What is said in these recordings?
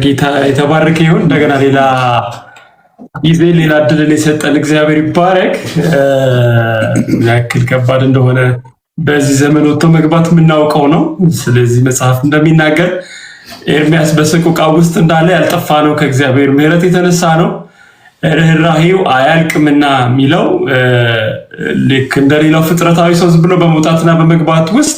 ጌታ የተባረከ ይሁን። እንደገና ሌላ ጊዜ ሌላ እድልን የሰጠን እግዚአብሔር ይባረክ። ያክል ከባድ እንደሆነ በዚህ ዘመን ወጥቶ መግባት የምናውቀው ነው። ስለዚህ መጽሐፍ እንደሚናገር ኤርሚያስ በሰቆቃ ውስጥ እንዳለ ያልጠፋ ነው ከእግዚአብሔር ምሕረት የተነሳ ነው፣ ርኅራኄው አያልቅምና የሚለው ልክ እንደሌላው ፍጥረታዊ ሰው ዝም ብሎ በመውጣትና በመግባት ውስጥ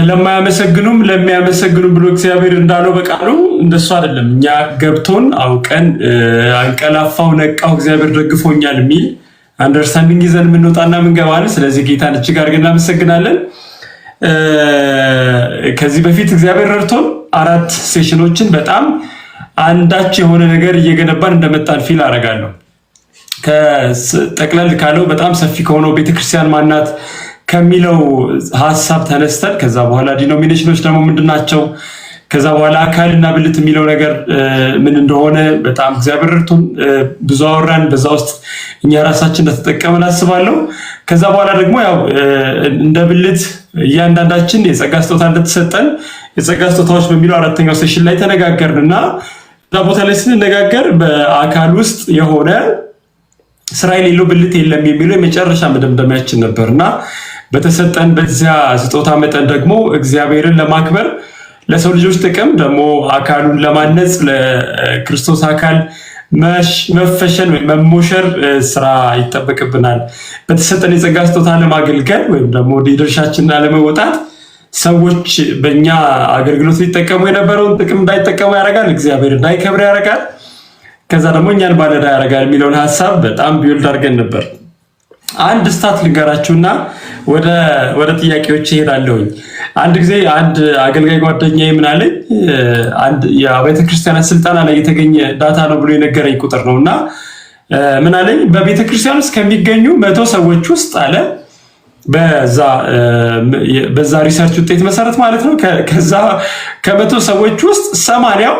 ለማያመሰግኑም ለሚያመሰግኑም ብሎ እግዚአብሔር እንዳለው በቃሉ እንደሱ አይደለም። እኛ ገብቶን አውቀን አንቀላፋው ነቃው እግዚአብሔር ደግፎኛል የሚል አንደርስታንዲንግ ይዘን የምንወጣና የምንገባለን። ስለዚህ ጌታን እጅግ አድርገን እናመሰግናለን። ከዚህ በፊት እግዚአብሔር ረድቶን 4 ሴሽኖችን በጣም አንዳች የሆነ ነገር እየገነባን እንደመጣን ፊል አደርጋለሁ። ከጠቅለል ካለው በጣም ሰፊ ከሆነው ቤተክርስቲያን ማናት ከሚለው ሐሳብ ተነስተን ከዛ በኋላ ዲኖሚኔሽኖች ደግሞ ምንድናቸው፣ ከዛ በኋላ አካልና ብልት የሚለው ነገር ምን እንደሆነ በጣም እግዚአብሔር ረድቶን ብዙ አወራን። በዛ ውስጥ እኛ ራሳችን እንደተጠቀምን አስባለሁ። ከዛ በኋላ ደግሞ ያው እንደ ብልት እያንዳንዳችን የጸጋ ስጦታ እንደተሰጠን የጸጋ ስጦታዎች በሚለው 4ኛው ሴሽን ላይ ተነጋገርንና እዛ ቦታ ላይ ስንነጋገር በአካል ውስጥ የሆነ ስራ የሌለው ብልት የለም የሚለው የመጨረሻ መደምደሚያችን ነበርና በተሰጠን በዚያ ስጦታ መጠን ደግሞ እግዚአብሔርን ለማክበር ለሰው ልጆች ጥቅም ደግሞ አካሉን ለማነጽ ለክርስቶስ አካል መፈሸን ወይም መሞሸር ስራ ይጠበቅብናል። በተሰጠን የጸጋ ስጦታ ለማገልገል ወይም ደግሞ ድርሻችንን ለመወጣት ሰዎች በእኛ አገልግሎት ሊጠቀሙ የነበረውን ጥቅም እንዳይጠቀሙ ያደርጋል፣ እግዚአብሔር እንዳይከብር ያደርጋል፣ ከዛ ደግሞ እኛን ባለዕዳ ያደርጋል የሚለውን ሀሳብ በጣም ቢውልድ አድርገን ነበር። አንድ ስታት ልንገራችሁና ወደ ጥያቄዎች ይሄዳለሁኝ። አንድ ጊዜ አንድ አገልጋይ ጓደኛዬ ምን አለኝ፣ አንድ የቤተ ክርስቲያናት ስልጠና ላይ የተገኘ ዳታ ነው ብሎ የነገረኝ ቁጥር ነውና ምን አለኝ፣ በቤተ ክርስቲያን ውስጥ ከሚገኙ 100 ሰዎች ውስጥ አለ በዛ ሪሰርች ውጤት መሰረት ማለት ነው ከዛ ከ100 ሰዎች ውስጥ 80ው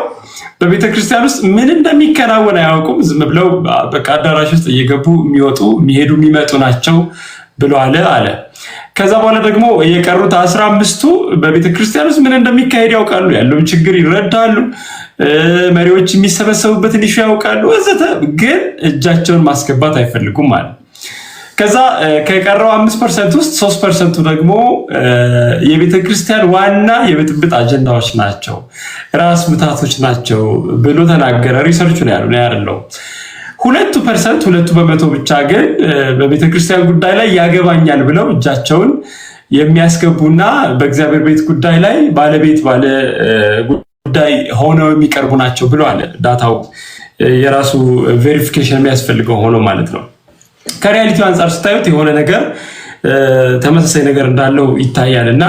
በቤተ ክርስቲያን ውስጥ ምን እንደሚከናወን አያውቁም። ዝም ብለው በቃ አዳራሽ ውስጥ እየገቡ የሚወጡ የሚሄዱ የሚመጡ ናቸው ብሎ አለ። ከዛ በኋላ ደግሞ የቀሩት 15ቱ በቤተ ክርስቲያን ውስጥ ምን እንደሚካሄድ ያውቃሉ፣ ያለውን ችግር ይረዳሉ፣ መሪዎች የሚሰበሰቡበትን ኢሹ ያውቃሉ ወዘተ፣ ግን እጃቸውን ማስገባት አይፈልጉም ማለት። ከዛ ከቀረው 5% ውስጥ 3%ቱ ደግሞ የቤተ ክርስቲያን ዋና የብጥብጥ አጀንዳዎች ናቸው፣ ራስ ምታቶች ናቸው ብሎ ተናገረ። ሪሰርቹ ነው ያለው ያለው 2% 2% ብቻ ግን በቤተ ክርስቲያን ጉዳይ ላይ ያገባኛል ብለው እጃቸውን የሚያስገቡና በእግዚአብሔር ቤት ጉዳይ ላይ ባለቤት ባለ ጉዳይ ሆነው የሚቀርቡ ናቸው ብሎ አለ። ዳታው የራሱ ቬሪፊኬሽን የሚያስፈልገው ሆኖ ማለት ነው። ከሪያሊቲው አንጻር ስታዩት የሆነ ነገር ተመሳሳይ ነገር እንዳለው ይታያል። እና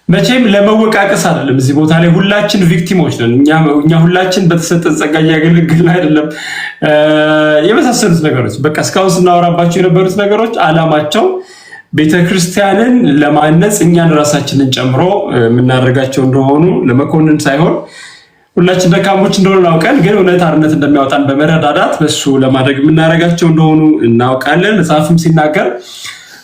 መቼም ለመወቃቀስ አይደለም፣ እዚህ ቦታ ላይ ሁላችን ቪክቲሞች ነን። እኛ ሁላችን በተሰጠን ጸጋ እያገለገልን አይደለም። የመሳሰሉት ነገሮች በቃ እስካሁን ስናወራባቸው የነበሩት ነገሮች አላማቸው ቤተክርስቲያንን ለማነጽ እኛን ራሳችንን ጨምሮ የምናደርጋቸው እንደሆኑ ለመኮንን ሳይሆን ሁላችን ደካሞች እንደሆነ አውቀን ግን እውነት አርነት እንደሚያወጣን በመረዳዳት በሱ ለማድረግ የምናደርጋቸው እንደሆኑ እናውቃለን። መጽሐፍም ሲናገር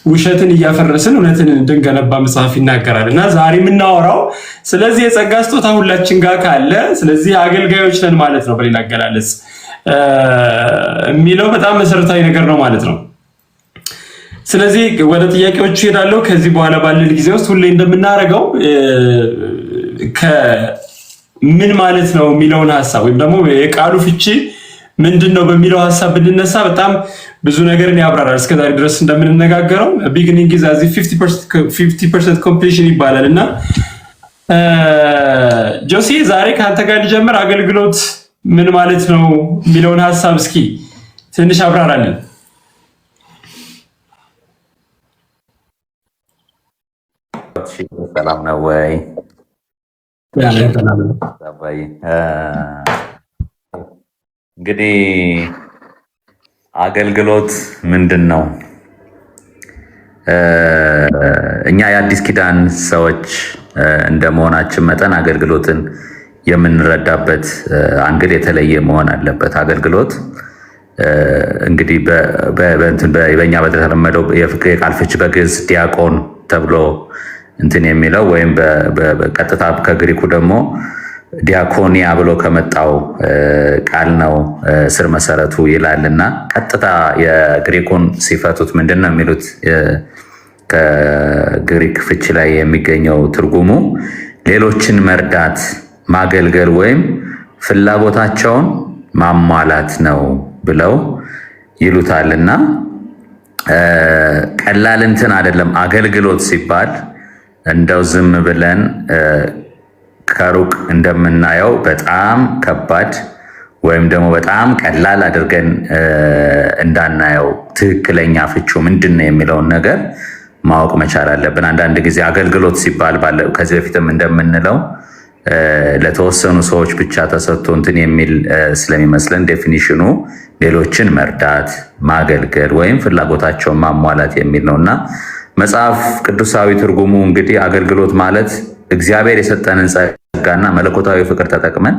ውሸትን እያፈረስን እውነትን እንድንገነባ መጽሐፍ ይናገራል። እና ዛሬ የምናወራው ስለዚህ የጸጋ ስጦታ ሁላችን ጋር ካለ ስለዚህ አገልጋዮች ነን ማለት ነው። በሌላ አገላለጽ የሚለው በጣም መሰረታዊ ነገር ነው ማለት ነው። ስለዚህ ወደ ጥያቄዎቹ እሄዳለሁ። ከዚህ በኋላ ባለን ጊዜ ውስጥ ሁሌ እንደምናደርገው ምን ማለት ነው የሚለውን ሐሳብ ወይም ደግሞ የቃሉ ፍቺ ምንድነው በሚለው ሐሳብ ብንነሳ በጣም ብዙ ነገርን ያብራራል። እስከዛሬ ድረስ እንደምንነጋገረው ቢግኒንግ ኢዝ አዚ 50% ኮምፕሊሽን ይባላልና ጆሲ ዛሬ ካንተ ጋር ልጀምር። አገልግሎት ምን ማለት ነው የሚለውን ሐሳብ እስኪ ትንሽ አብራራልን። ሰላም ነው ወይ? እንግዲህ አገልግሎት ምንድን ነው? እኛ የአዲስ ኪዳን ሰዎች እንደመሆናችን መጠን አገልግሎትን የምንረዳበት አንግል የተለየ መሆን አለበት። አገልግሎት እንግዲህ በእኛ በተለመደው የቃል ፍች በግዕዝ ዲያቆን ተብሎ እንትን የሚለው ወይም በቀጥታ ከግሪኩ ደግሞ ዲያኮኒያ ብሎ ከመጣው ቃል ነው ስር መሰረቱ ይላልና ቀጥታ የግሪኩን ሲፈቱት ምንድነው የሚሉት? ከግሪክ ፍቺ ላይ የሚገኘው ትርጉሙ ሌሎችን መርዳት፣ ማገልገል ወይም ፍላጎታቸውን ማሟላት ነው ብለው ይሉታልና ቀላል እንትን አይደለም። አገልግሎት ሲባል እንደው ዝም ብለን ከሩቅ እንደምናየው በጣም ከባድ ወይም ደግሞ በጣም ቀላል አድርገን እንዳናየው ትክክለኛ ፍቺው ምንድነው የሚለውን ነገር ማወቅ መቻል አለብን። አንዳንድ ጊዜ አገልግሎት ሲባል ከዚህ በፊትም እንደምንለው ለተወሰኑ ሰዎች ብቻ ተሰጥቶ እንትን የሚል ስለሚመስለን ዴፊኒሽኑ ሌሎችን መርዳት፣ ማገልገል ወይም ፍላጎታቸውን ማሟላት የሚል ነውና መጽሐፍ ቅዱሳዊ ትርጉሙ እንግዲህ አገልግሎት ማለት እግዚአብሔር የሰጠንን ጸጋና መለኮታዊ ፍቅር ተጠቅመን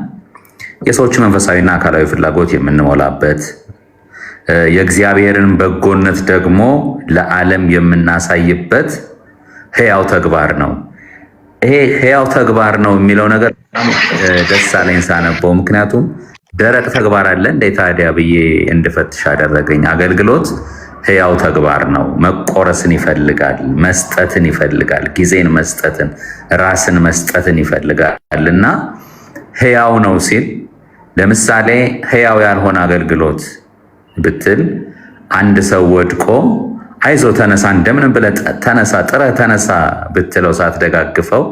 የሰዎች መንፈሳዊና አካላዊ ፍላጎት የምንሞላበት የእግዚአብሔርን በጎነት ደግሞ ለዓለም የምናሳይበት ሕያው ተግባር ነው። ይሄ ሕያው ተግባር ነው የሚለው ነገር በጣም ደስ አለኝ ሳነበው። ምክንያቱም ደረቅ ተግባር አለ እንደ ታዲያ ብዬ እንድፈትሽ አደረገኝ። አገልግሎት ሕያው ተግባር ነው። መቆረስን ይፈልጋል፣ መስጠትን ይፈልጋል፣ ጊዜን መስጠትን፣ ራስን መስጠትን ይፈልጋል እና ሕያው ነው ሲል ለምሳሌ ሕያው ያልሆነ አገልግሎት ብትል አንድ ሰው ወድቆ አይዞ ተነሳ፣ እንደምንም ብለህ ተነሳ፣ ጥረህ ተነሳ ብትለው ሳትደጋግፈው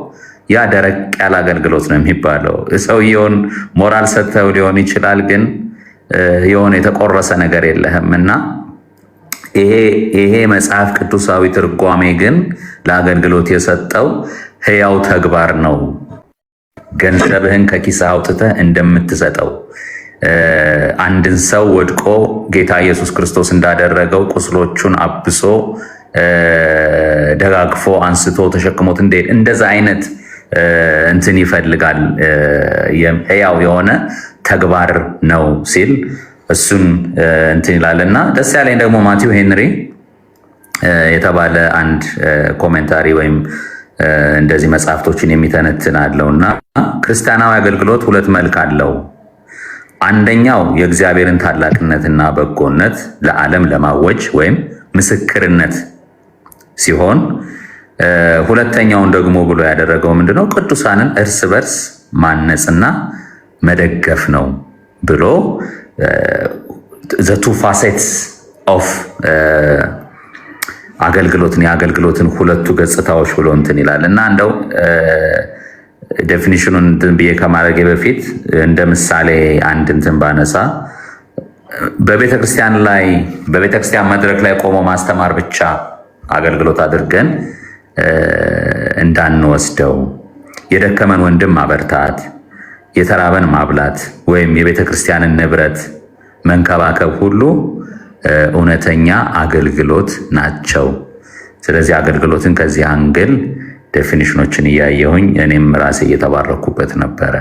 ያ ደረቅ ያለ አገልግሎት ነው የሚባለው። ሰውየውን ሞራል ሰጥተው ሊሆን ይችላል፣ ግን የሆነ የተቆረሰ ነገር የለህም እና ይሄ መጽሐፍ ቅዱሳዊ ትርጓሜ ግን ለአገልግሎት የሰጠው ሕያው ተግባር ነው። ገንዘብህን ከኪስህ አውጥተህ እንደምትሰጠው አንድን ሰው ወድቆ ጌታ ኢየሱስ ክርስቶስ እንዳደረገው ቁስሎቹን አብሶ ደጋግፎ አንስቶ ተሸክሞት እንደሄድ እንደዛ አይነት እንትን ይፈልጋል። ሕያው የሆነ ተግባር ነው ሲል እሱን እንትን ይላልና ደስ ያለኝ ደግሞ ማቲው ሄንሪ የተባለ አንድ ኮሜንታሪ ወይም እንደዚህ መጽሐፍቶችን የሚተነትን አለውና ክርስቲያናዊ አገልግሎት ሁለት መልክ አለው። አንደኛው የእግዚአብሔርን ታላቅነትና በጎነት ለዓለም ለማወጅ ወይም ምስክርነት ሲሆን ሁለተኛውን ደግሞ ብሎ ያደረገው ምንድነው? ቅዱሳንን እርስ በርስ ማነጽና መደገፍ ነው ብሎ the two facets of አገልግሎትን የአገልግሎትን ሁለቱ ገጽታዎች ብሎ እንትን ይላል እና እንደው ዴፊኒሽኑን እንትን ብዬ ከማድረጌ በፊት እንደ ምሳሌ አንድ እንትን ባነሳ በቤተክርስቲያን መድረክ ላይ ቆሞ ማስተማር ብቻ አገልግሎት አድርገን እንዳንወስደው የደከመን ወንድም ማበርታት፣ የተራበን ማብላት ወይም የቤተክርስቲያንን ንብረት መንከባከብ ሁሉ እውነተኛ አገልግሎት ናቸው። ስለዚህ አገልግሎትን ከዚህ አንግል ዴፊኒሽኖችን እያየሁኝ እኔም ራሴ እየተባረኩበት ነበረ።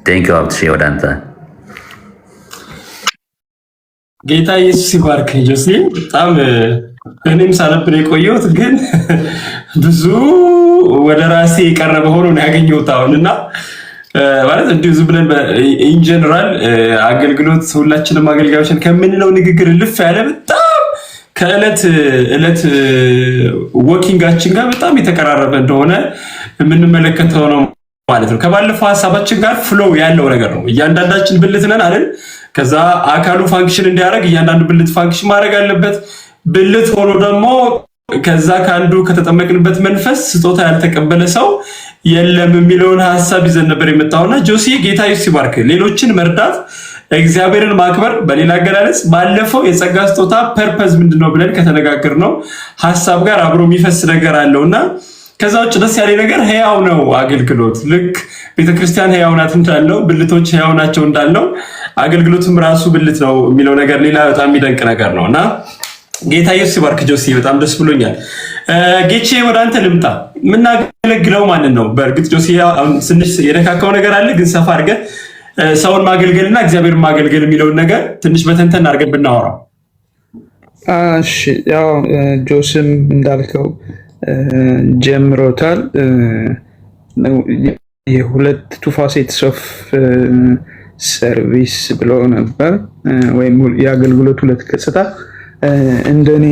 ቴንኪው ሀብትሽ፣ ወደ አንተ። ጌታ ኢየሱስ ይባርክ። ጆሲ በጣም እኔም ሳነብን የቆየሁት ግን ብዙ ወደ ራሴ የቀረበ ሆኖ ነው ያገኘሁት አሁን እና ማለት እንዲሁ ዝም ብለን ኢንጀነራል አገልግሎት ሁላችንም አገልጋዮችን ከምንለው ንግግር ልፍ ያለ በጣም ከዕለት ዕለት ወኪንጋችን ጋር በጣም የተቀራረበ እንደሆነ የምንመለከተው ነው ማለት ነው። ከባለፈው ሀሳባችን ጋር ፍሎው ያለው ነገር ነው። እያንዳንዳችን ብልት ነን አይደል? ከዛ አካሉ ፋንክሽን እንዲያደርግ እያንዳንዱ ብልት ፋንክሽን ማድረግ አለበት። ብልት ሆኖ ደግሞ ከዛ ከአንዱ ከተጠመቅንበት መንፈስ ስጦታ ያልተቀበለ ሰው የለም የሚለውን ሀሳብ ይዘን ነበር የመጣውና ጆሲ ጌታ ኢየሱስ ይባርክ። ሌሎችን መርዳት፣ እግዚአብሔርን ማክበር፣ በሌላ አገላለጽ ባለፈው የጸጋ ስጦታ ፐርፐዝ ምንድነው ብለን ከተነጋገርነው ሀሳብ ጋር አብሮ የሚፈስ ነገር አለውና ከዛ ውጭ ደስ ያለ ነገር ሕያው ነው አገልግሎት። ልክ ቤተክርስቲያን ሕያው ናት እንዳልነው ብልቶች ሕያው ናቸው እንዳልነው አገልግሎትም ራሱ ብልት ነው የሚለው ነገር ሌላ በጣም የሚደንቅ ነገር ነውና ጌታ ኢየሱስ ይባርክ። ጆሲ በጣም ደስ ብሎኛል። ጌቼ ወደ አንተ ልምጣ። የምናገለግለው ማንን ነው? በእርግጥ ጆሲ ትንሽ የደካካው ነገር አለ፣ ግን ሰፋ አድርገን ሰውን ማገልገልና እግዚአብሔርን ማገልገል የሚለውን ነገር ትንሽ በተንተን አድርገን ብናወራው። እሺ፣ ያው ጆስም እንዳልከው ጀምሮታል። የሁለት ቱ ፋሴትስ ኦፍ ሰርቪስ ብሎ ነበር፣ ወይም የአገልግሎት ሁለት ገጽታ። እንደኔ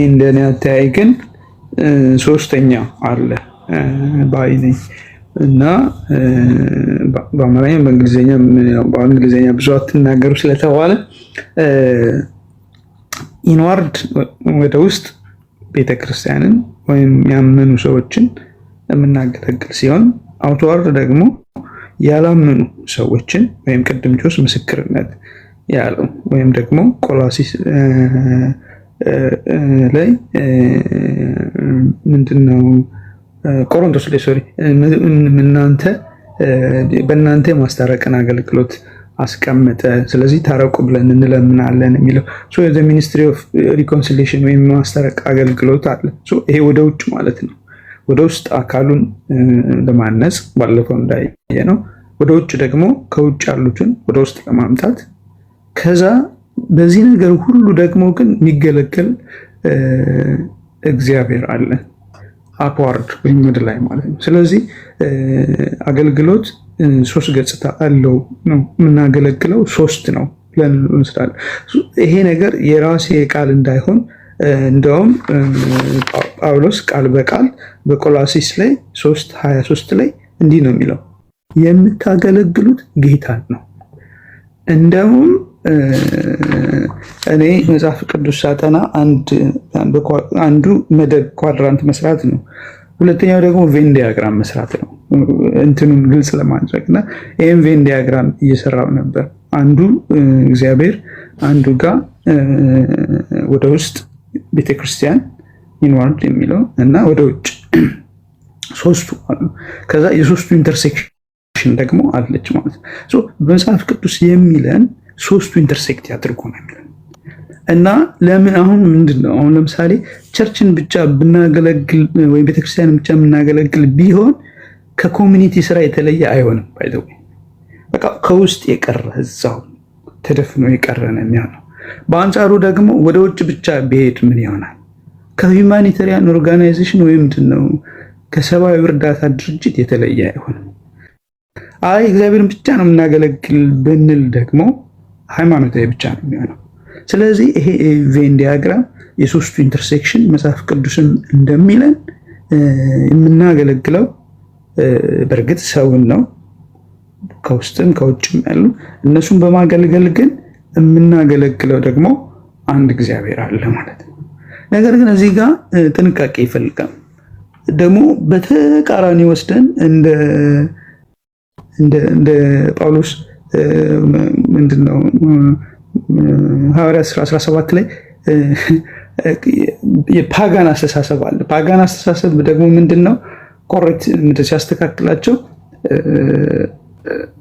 አተያይ ግን ሶስተኛ አለ ባይ ነኝ እና በአማርኛ በእንግሊዝኛ ብዙ አትናገሩ ስለተባለ ኢንዋርድ ወደ ውስጥ ቤተክርስቲያንን ወይም ያመኑ ሰዎችን የምናገለግል ሲሆን አውትዋርድ ደግሞ ያላመኑ ሰዎችን ወይም ቅድም ጆስ ምስክርነት ያለው ወይም ደግሞ ቆላሲስ ላይ ምንድነው ቆሮንቶስ ላይ በእናንተ የማስታረቅን አገልግሎት አስቀመጠ፣ ስለዚህ ታረቁ ብለን እንለምናለን የሚለው ዘ ሚኒስትሪ ኦፍ ሪኮንሲሊዬሽን ወይም ማስታረቅ አገልግሎት አለ። ይሄ ወደ ውጭ ማለት ነው። ወደ ውስጥ አካሉን ለማነጽ ባለፈው እንዳየ ነው። ወደ ውጭ ደግሞ ከውጭ ያሉትን ወደ ውስጥ ለማምጣት ከዛ በዚህ ነገር ሁሉ ደግሞ ግን የሚገለገል እግዚአብሔር አለ አፕዋርድ ወይም ወደ ላይ ማለት ነው። ስለዚህ አገልግሎት ሶስት ገጽታ አለው ነው የምናገለግለው ሶስት ነው ብለን እንወስዳለን። ይሄ ነገር የራሴ ቃል እንዳይሆን እንደውም ጳውሎስ ቃል በቃል በቆላሲስ ላይ 3:23 ላይ እንዲህ ነው የሚለው የምታገለግሉት ጌታን ነው። እንደውም እኔ መጽሐፍ ቅዱስ ሳጠና አንዱ መደብ ኳድራንት መስራት ነው፣ ሁለተኛው ደግሞ ቬን ዲያግራም መስራት ነው። እንትኑን ግልጽ ለማድረግ እና ይህም ቬን ዲያግራም እየሰራው ነበር። አንዱ እግዚአብሔር አንዱ ጋር ወደ ውስጥ ቤተክርስቲያን ኢንዋርድ የሚለው እና ወደ ውጭ ሶስቱ አሉ። ከዛ የሶስቱ ኢንተርሴክሽን ደግሞ አለች ማለት ነው። በመጽሐፍ ቅዱስ የሚለን ሶስቱ ኢንተርሴክት ያድርጉ ነው የሚለን እና ለምን አሁን ምንድነው አሁን ለምሳሌ ቸርችን ብቻ ብናገለግል ወይም ቤተክርስቲያን ብቻ ብናገለግል ቢሆን ከኮሚኒቲ ስራ የተለየ አይሆንም። ባይዘው በቃ ከውስጥ የቀረ እዛው ተደፍኖ የቀረ ነው የሚሆነው። በአንጻሩ ደግሞ ወደ ውጭ ብቻ ቢሄድ ምን ይሆናል? ከሂውማኒታሪያን ኦርጋናይዜሽን ወይም ምንድነው ከሰብአዊ እርዳታ ድርጅት የተለየ አይሆንም። አይ እግዚአብሔርን ብቻ ነው የምናገለግል ብንል ደግሞ ሃይማኖታዊ ብቻ ነው የሚሆነው። ስለዚህ ይሄ ቬን ዲያግራም የሶስቱ ኢንተርሴክሽን መጽሐፍ ቅዱስን እንደሚለን የምናገለግለው በእርግጥ ሰውን ነው ከውስጥም ከውጭም ያሉ እነሱን በማገልገል ግን የምናገለግለው ደግሞ አንድ እግዚአብሔር አለ ማለት ነው። ነገር ግን እዚህ ጋር ጥንቃቄ ይፈልጋል። ደግሞ በተቃራኒ ወስደን እንደ ጳውሎስ ምንድነው ሐዋርያት 17 ላይ የፓጋን አስተሳሰብ አለ። ፓጋን አስተሳሰብ ደግሞ ምንድነው ኮሬክት ሲያስተካክላቸው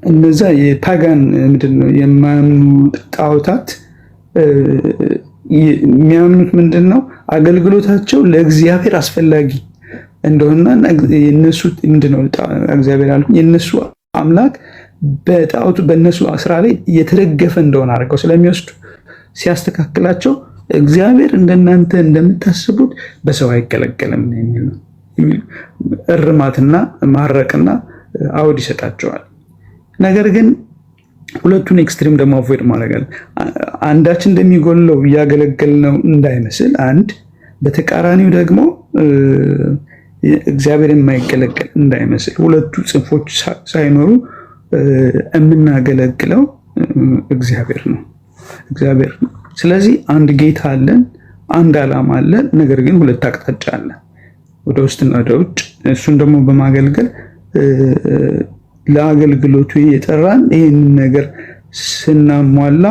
እነዛ የፓጋን ምንድነው የማያምኑ ጣዖታት የሚያምኑት ምንድነው አገልግሎታቸው ለእግዚአብሔር አስፈላጊ እንደሆነና የነሱ ምንድነው እግዚአብሔር አልኩ የነሱ አምላክ በጣዖቱ በነሱ ስራ ላይ የተደገፈ እንደሆነ አድርገው ስለሚወስዱ ሲያስተካክላቸው እግዚአብሔር እንደናንተ እንደምታስቡት በሰው አይገለገልም የሚል ነው። እርማትና ማረቅና አውድ ይሰጣቸዋል። ነገር ግን ሁለቱን ኤክስትሪም ደግሞ አቮይድ ማድረግ አለ። አንዳችን እንደሚጎለው እያገለገልነው እንዳይመስል አንድ በተቃራኒው ደግሞ እግዚአብሔር የማይገለገል እንዳይመስል ሁለቱ ጽንፎች ሳይኖሩ የምናገለግለው እግዚአብሔር ነው። ስለዚህ አንድ ጌታ አለን፣ አንድ ዓላማ አለን። ነገር ግን ሁለት አቅጣጫ አለ፣ ወደ ውስጥና ወደ ውጭ። እሱን ደግሞ በማገልገል ለአገልግሎቱ የጠራን ይህንን ነገር ስናሟላ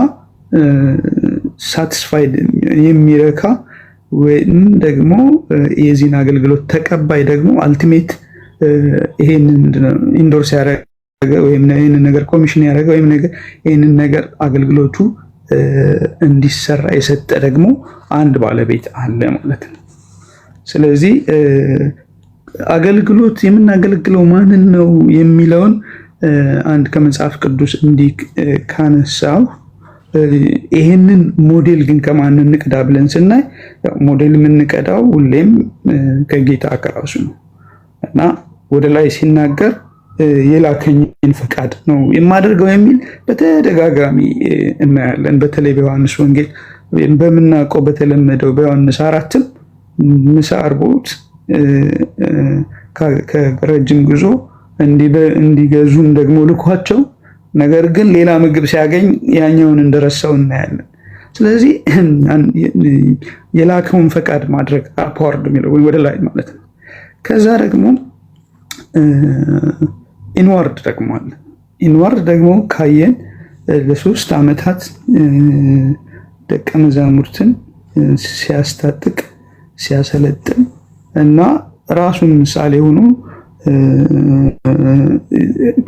ሳቲስፋይድ የሚረካ ወይም ደግሞ የዚህን አገልግሎት ተቀባይ ደግሞ አልቲሜት ይሄንን ኢንዶርስ ያደረገ ወይም ይሄንን ነገር ኮሚሽን ያደረገ ወይም ይሄንን ነገር አገልግሎቱ እንዲሰራ የሰጠ ደግሞ አንድ ባለቤት አለ ማለት ነው። ስለዚህ አገልግሎት የምናገለግለው ማንን ነው የሚለውን አንድ ከመጽሐፍ ቅዱስ እንዲህ ካነሳው ይሄንን ሞዴል ግን ከማን እንቅዳ ብለን ስናይ ሞዴል የምንቀዳው ሁሌም ከጌታ ከራሱ ነው እና ወደ ላይ ሲናገር የላከኝ ፈቃድ ነው የማደርገው የሚል በተደጋጋሚ እናያለን። በተለይ በዮሐንስ ወንጌል በምናውቀው በተለመደው በዮሐንስ 4 ምሳ አርቦት ከረጅም ጉዞ እንዲገዙም ደግሞ ልኳቸው፣ ነገር ግን ሌላ ምግብ ሲያገኝ ያኛውን እንደረሳው እናያለን። ስለዚህ የላከውን ፈቃድ ማድረግ አፕዋርድ የሚለው ወይ ወደ ላይ ማለት ነው። ከዛ ደግሞ ኢንዋርድ ደግሞ አለ። ኢንዋርድ ደግሞ ካየን ለ3 ዓመታት ደቀ መዛሙርትን ሲያስታጥቅ ሲያሰለጥን እና ራሱን ምሳሌ ሆኖ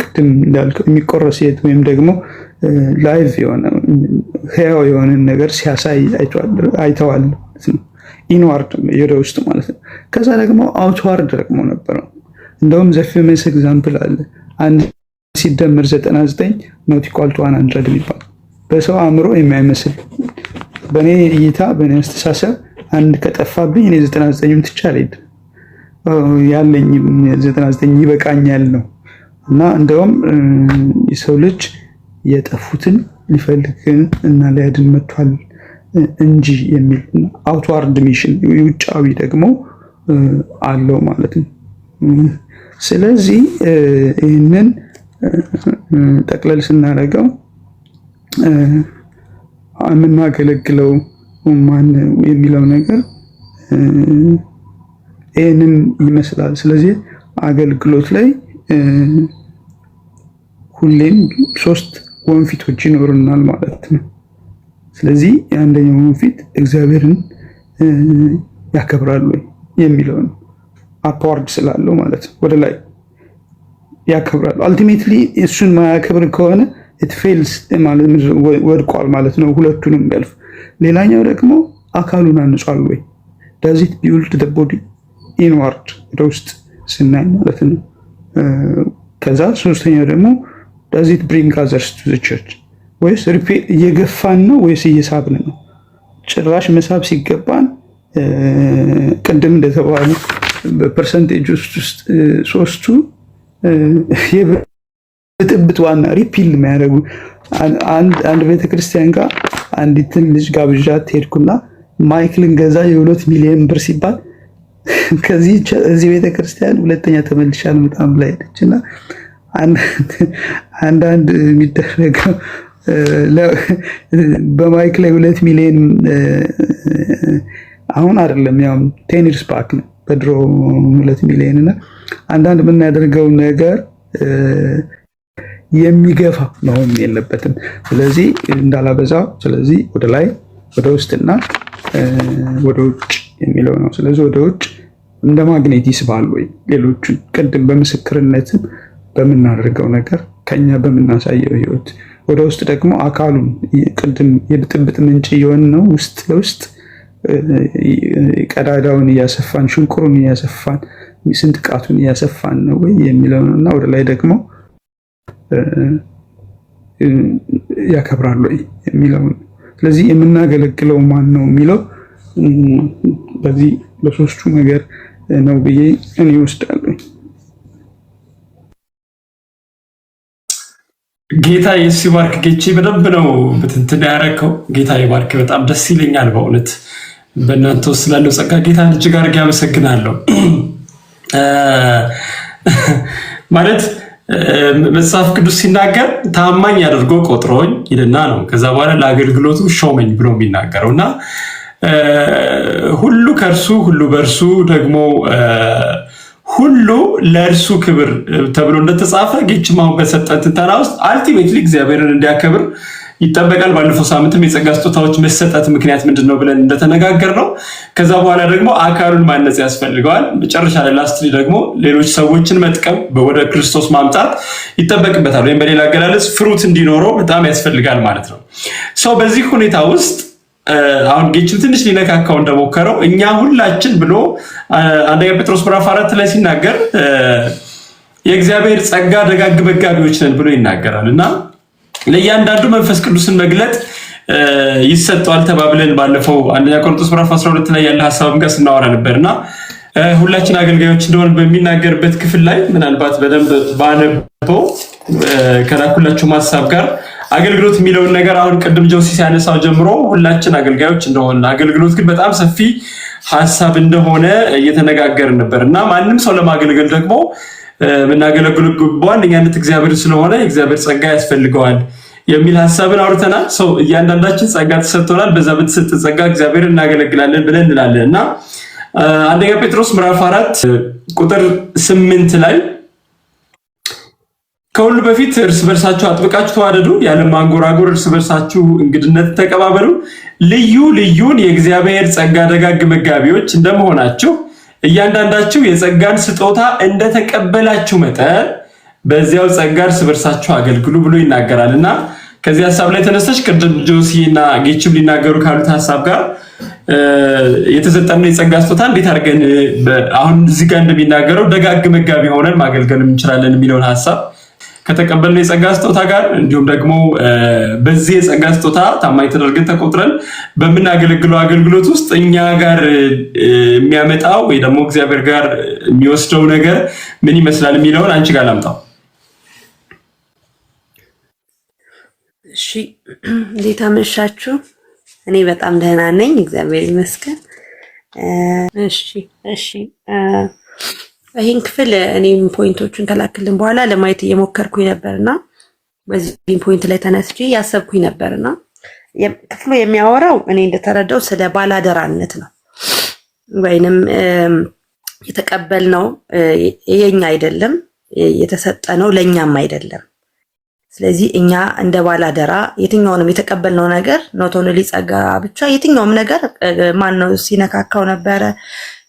ቅድም እንዳልከው የሚቆረስ የት ወይም ደግሞ ላይቭ የሆነ ህያው የሆነ ነገር ሲያሳይ አይተዋል ማለት ነው። ኢንዋርድ ወደ ውስጥ ማለት ነው። ከዛ ደግሞ አውትዋርድ ደግሞ ነበረው። እንደውም ዘፌመስ ኤግዛምፕል አለ። 1 ሲደመር 99 ኖት ኢኳል ቱ 100 የሚባል በሰው አእምሮ የማይመስል በእኔ እይታ በእኔ አስተሳሰብ አንድ ከጠፋብኝ እኔ 99ም ትቼ አልሄድም ያለኝ 99 ይበቃኛል ነው እና እንደውም የሰው ልጅ የጠፉትን ሊፈልግ እና ሊያድን መጥቷል እንጂ የሚል አውትዋርድ ሚሽን ውጫዊ ደግሞ አለው ማለት ነው። ስለዚህ ይህንን ጠቅለል ስናደርገው የምናገለግለው ማን የሚለው ነገር ይህንን ይመስላል። ስለዚህ አገልግሎት ላይ ሁሌም 3 ወንፊቶች ይኖሩናል ማለት ነው። ስለዚህ የአንደኛው ወንፊት እግዚአብሔርን ያከብራል ወይ የሚለው ነው። አፕዋርድ ስላለው ማለት ነው፣ ወደ ላይ ያከብራል። አልቲሜትሊ እሱን ማያከብር ከሆነ ኢት ፌልስ ማለት ወድቋል ማለት ነው፣ ሁለቱንም ያልፍ። ሌላኛው ደግሞ አካሉን አንጿል ወይ does it build the body inward ወደ ውስጥ ስናይ ማለት ነው። ከዛ ሶስተኛው ደግሞ does it bring others to the church ወይስ እየገፋን ነው ወይስ እየሳብን ነው? ጭራሽ መሳብ ሲገባን ቅድም እንደተባሉ በፐርሰንቴጅ ውስጥ 3ቱ የብጥብጥ ዋና ሪፒል የሚያደርጉ አንድ ቤተክርስቲያን ጋር አንዲትን ልጅ ጋብዣት ሄድኩና ማይክልን ገዛ የ2 ሚሊዮን ብር ሲባል ከዚህ ቤተክርስቲያን ሁለተኛ ተመልሻ አልመጣም ብላ ሄደችና አንዳንድ የሚደረገው በማይክ ላይ 2 ሚሊዮን አሁን አይደለም ያው 10 years back ነው በድሮ 2 ሚሊዮን እና አንዳንድ የምናደርገው ነገር የሚገፋ መሆን የለበትም። ስለዚህ እንዳላበዛው፣ ስለዚህ ወደ ላይ ወደ ውስጥና ወደ ውጭ የሚለው ነው። ስለዚህ ወደ ውጭ እንደ ማግኔት ይስባል ወይ ሌሎቹን ቅድም በምስክርነትም በምናደርገው ነገር ከኛ በምናሳየው ህይወት፣ ወደ ውስጥ ደግሞ አካሉን ቅድም የብጥብጥ ምንጭ የሆነ ነው ውስጥ ለውስጥ ቀዳዳውን እያሰፋን ሽንቁሩን እያሰፋን ስንጥቃቱን እያሰፋን ነው ወይ የሚለው ነው እና ወደ ላይ ደግሞ ያከብራል ወይ የሚለው ነው። ስለዚህ የምናገለግለው ማን ነው የሚለው በዚህ በሶስቱ ነገር ነው ብዬ እኔ እወስዳለሁ። ጌታ ኢየሱስ ይባርክ። ጌቼ በደንብ ነው በትንትን ያደረከው። ጌታ ይባርክ። በጣም ደስ ይለኛል በእውነት በእናንተ ውስጥ ስላለው ጸጋ ጌታን እጅግ አድርጌ አመሰግናለሁ። ማለት መጽሐፍ ቅዱስ ሲናገር ታማኝ አድርጎ ቆጥሮኝ ይልና ነው ከዛ በኋላ ለአገልግሎቱ ሾመኝ ብሎ የሚናገረው እና ሁሉ ከእርሱ ሁሉ በእርሱ ደግሞ ሁሉ ለእርሱ ክብር ተብሎ እንደተጻፈ ጌችማው በሰጠን ትንተና ውስጥ አልቲሜትሊ እግዚአብሔርን እንዲያከብር ይጠበቃል። ባለፈው ሳምንትም የጸጋ ስጦታዎች መሰጠት ምክንያት ምንድን ነው ብለን እንደተነጋገር ነው። ከዛ በኋላ ደግሞ አካሉን ማነጽ ያስፈልገዋል። መጨረሻ ላይ ላስትሊ ደግሞ ሌሎች ሰዎችን መጥቀም ወደ ክርስቶስ ማምጣት ይጠበቅበታል። ወይም በሌላ አገላለጽ ፍሩት እንዲኖረው በጣም ያስፈልጋል ማለት ነው። ሰው በዚህ ሁኔታ ውስጥ አሁን ጌችም ትንሽ ሊነካካው እንደሞከረው እኛ ሁላችን ብሎ አንደኛ ጴጥሮስ ምዕራፍ 4 ላይ ሲናገር የእግዚአብሔር ጸጋ ደጋግ መጋቢዎች ነን ብሎ ይናገራል እና ለእያንዳንዱ መንፈስ ቅዱስን መግለጥ ይሰጠዋል ተባብለን ባለፈው አንደኛ ቆሮንቶስ ምዕራፍ 12 ላይ ያለ ሐሳብም ጋር ስናወራ ነበርና ሁላችን አገልጋዮች እንደሆነ በሚናገርበት ክፍል ላይ ምናልባት በደንብ ባነበው ከላኩላችሁ ሐሳብ ጋር አገልግሎት የሚለውን ነገር አሁን ቅድም ጆሲ ሲያነሳው ጀምሮ ሁላችን አገልጋዮች እንደሆነ አገልግሎት ግን በጣም ሰፊ ሐሳብ እንደሆነ እየተነጋገርን ነበር እና ማንም ሰው ለማገልገል ደግሞ ምናገለግለው በዋነኛነት እግዚአብሔር ስለሆነ እግዚአብሔር ጸጋ ያስፈልገዋል የሚል ሐሳብን አውርተናል። ሰው እያንዳንዳችን ጸጋ ተሰጥቶናል። በዛ በተሰጠ ጸጋ እግዚአብሔርን እናገለግላለን ብለን እንላለንና አንደኛ ጴጥሮስ ምዕራፍ 4 ቁጥር 8 ላይ ከሁሉ በፊት እርስ በርሳችሁ አጥብቃችሁ ተዋደዱ፣ ያለ ማንጎራጎር እርስ በርሳችሁ እንግድነት ተቀባበሉ፣ ልዩ ልዩን የእግዚአብሔር ጸጋ ደጋግ መጋቢዎች እንደመሆናችሁ እያንዳንዳችሁ የጸጋን ስጦታ እንደተቀበላችሁ መጠን በዚያው ጸጋ እርስ በርሳችሁ አገልግሉ ብሎ ይናገራልና ከዚህ ሐሳብ ላይ ተነስተሽ ቅድም ጆሲና ጌችም ሊናገሩ ካሉት ሐሳብ ጋር የተሰጠነው የጸጋ ስጦታ እንዴት አድርገን አሁን እዚህ ጋር እንደሚናገረው ደጋግ መጋቢ ሆነን ማገልገል እንችላለን የሚለውን ሐሳብ ከተቀበልነው የጸጋ ስጦታ ጋር እንዲሁም ደግሞ በዚህ የጸጋ ስጦታ ታማኝ ተደርገን ተቆጥረን በምናገለግለው አገልግሎት ውስጥ እኛ ጋር የሚያመጣው ወይ ደግሞ እግዚአብሔር ጋር የሚወስደው ነገር ምን ይመስላል የሚለውን አንቺ ጋር ላምጣው። እሺ፣ እንዴት አመሻችሁ? እኔ በጣም ደህና ነኝ፣ እግዚአብሔር ይመስገን። እሺ ይህን ክፍል እኔም ፖይንቶቹን ከላክልን በኋላ ለማየት እየሞከርኩኝ ነበርና በዚህ ፖይንት ላይ ተነስቼ ያሰብኩኝ ነበርና ክፍሉ የሚያወራው እኔ እንደተረዳው ስለ ባላደራነት ነው። ወይንም የተቀበልነው የኛ አይደለም፣ የተሰጠነው ለኛም አይደለም። ስለዚህ እኛ እንደ ባላደራ የትኛውንም የተቀበልነው ነገር ኖት ኦንሊ ጸጋ ብቻ የትኛውም ነገር ማነው ሲነካካው ነበረ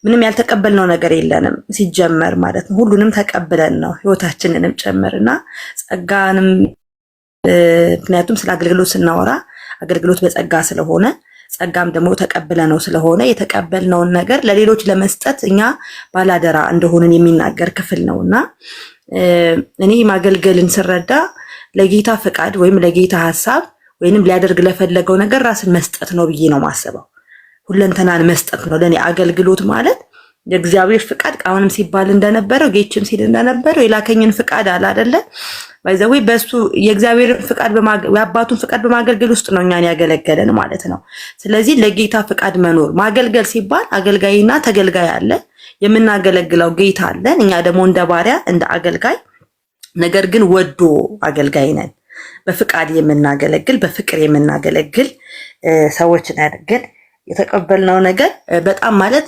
ምንም ያልተቀበልነው ነገር የለንም ሲጀመር ማለት ነው። ሁሉንም ተቀብለን ነው ህይወታችንንም ጨምርና ጸጋንም ምክንያቱም ስለ አገልግሎት ስናወራ አገልግሎት በጸጋ ስለሆነ ጸጋም ደግሞ ተቀብለነው ስለሆነ የተቀበልነውን ነገር ለሌሎች ለመስጠት እኛ ባላደራ እንደሆንን የሚናገር ክፍል ነውና እኔ ማገልገልን ስረዳ ለጌታ ፍቃድ ወይም ለጌታ ሐሳብ ወይንም ሊያደርግ ለፈለገው ነገር ራስን መስጠት ነው ብዬ ነው ማስበው። ሁለንተናን መስጠት ነው ለኔ አገልግሎት ማለት። የእግዚአብሔር ፍቃድ አሁንም ሲባል እንደነበረው ጌችም ሲል እንደነበረው የላከኝን ፍቃድ አለ አይደለ ባይዘው በሱ የእግዚአብሔር ፍቃድ የአባቱን ፍቃድ በማገልገል ውስጥ ነው እኛን ያገለገለን ማለት ነው። ስለዚህ ለጌታ ፍቃድ መኖር ማገልገል ሲባል አገልጋይና ተገልጋይ አለ፣ የምናገለግለው ጌታ አለን። እኛ ደግሞ እንደ ባሪያ እንደ አገልጋይ ነገር ግን ወዶ አገልጋይ ነን። በፍቃድ የምናገለግል በፍቅር የምናገለግል ሰዎች ነን። ግን የተቀበልነው ነገር በጣም ማለት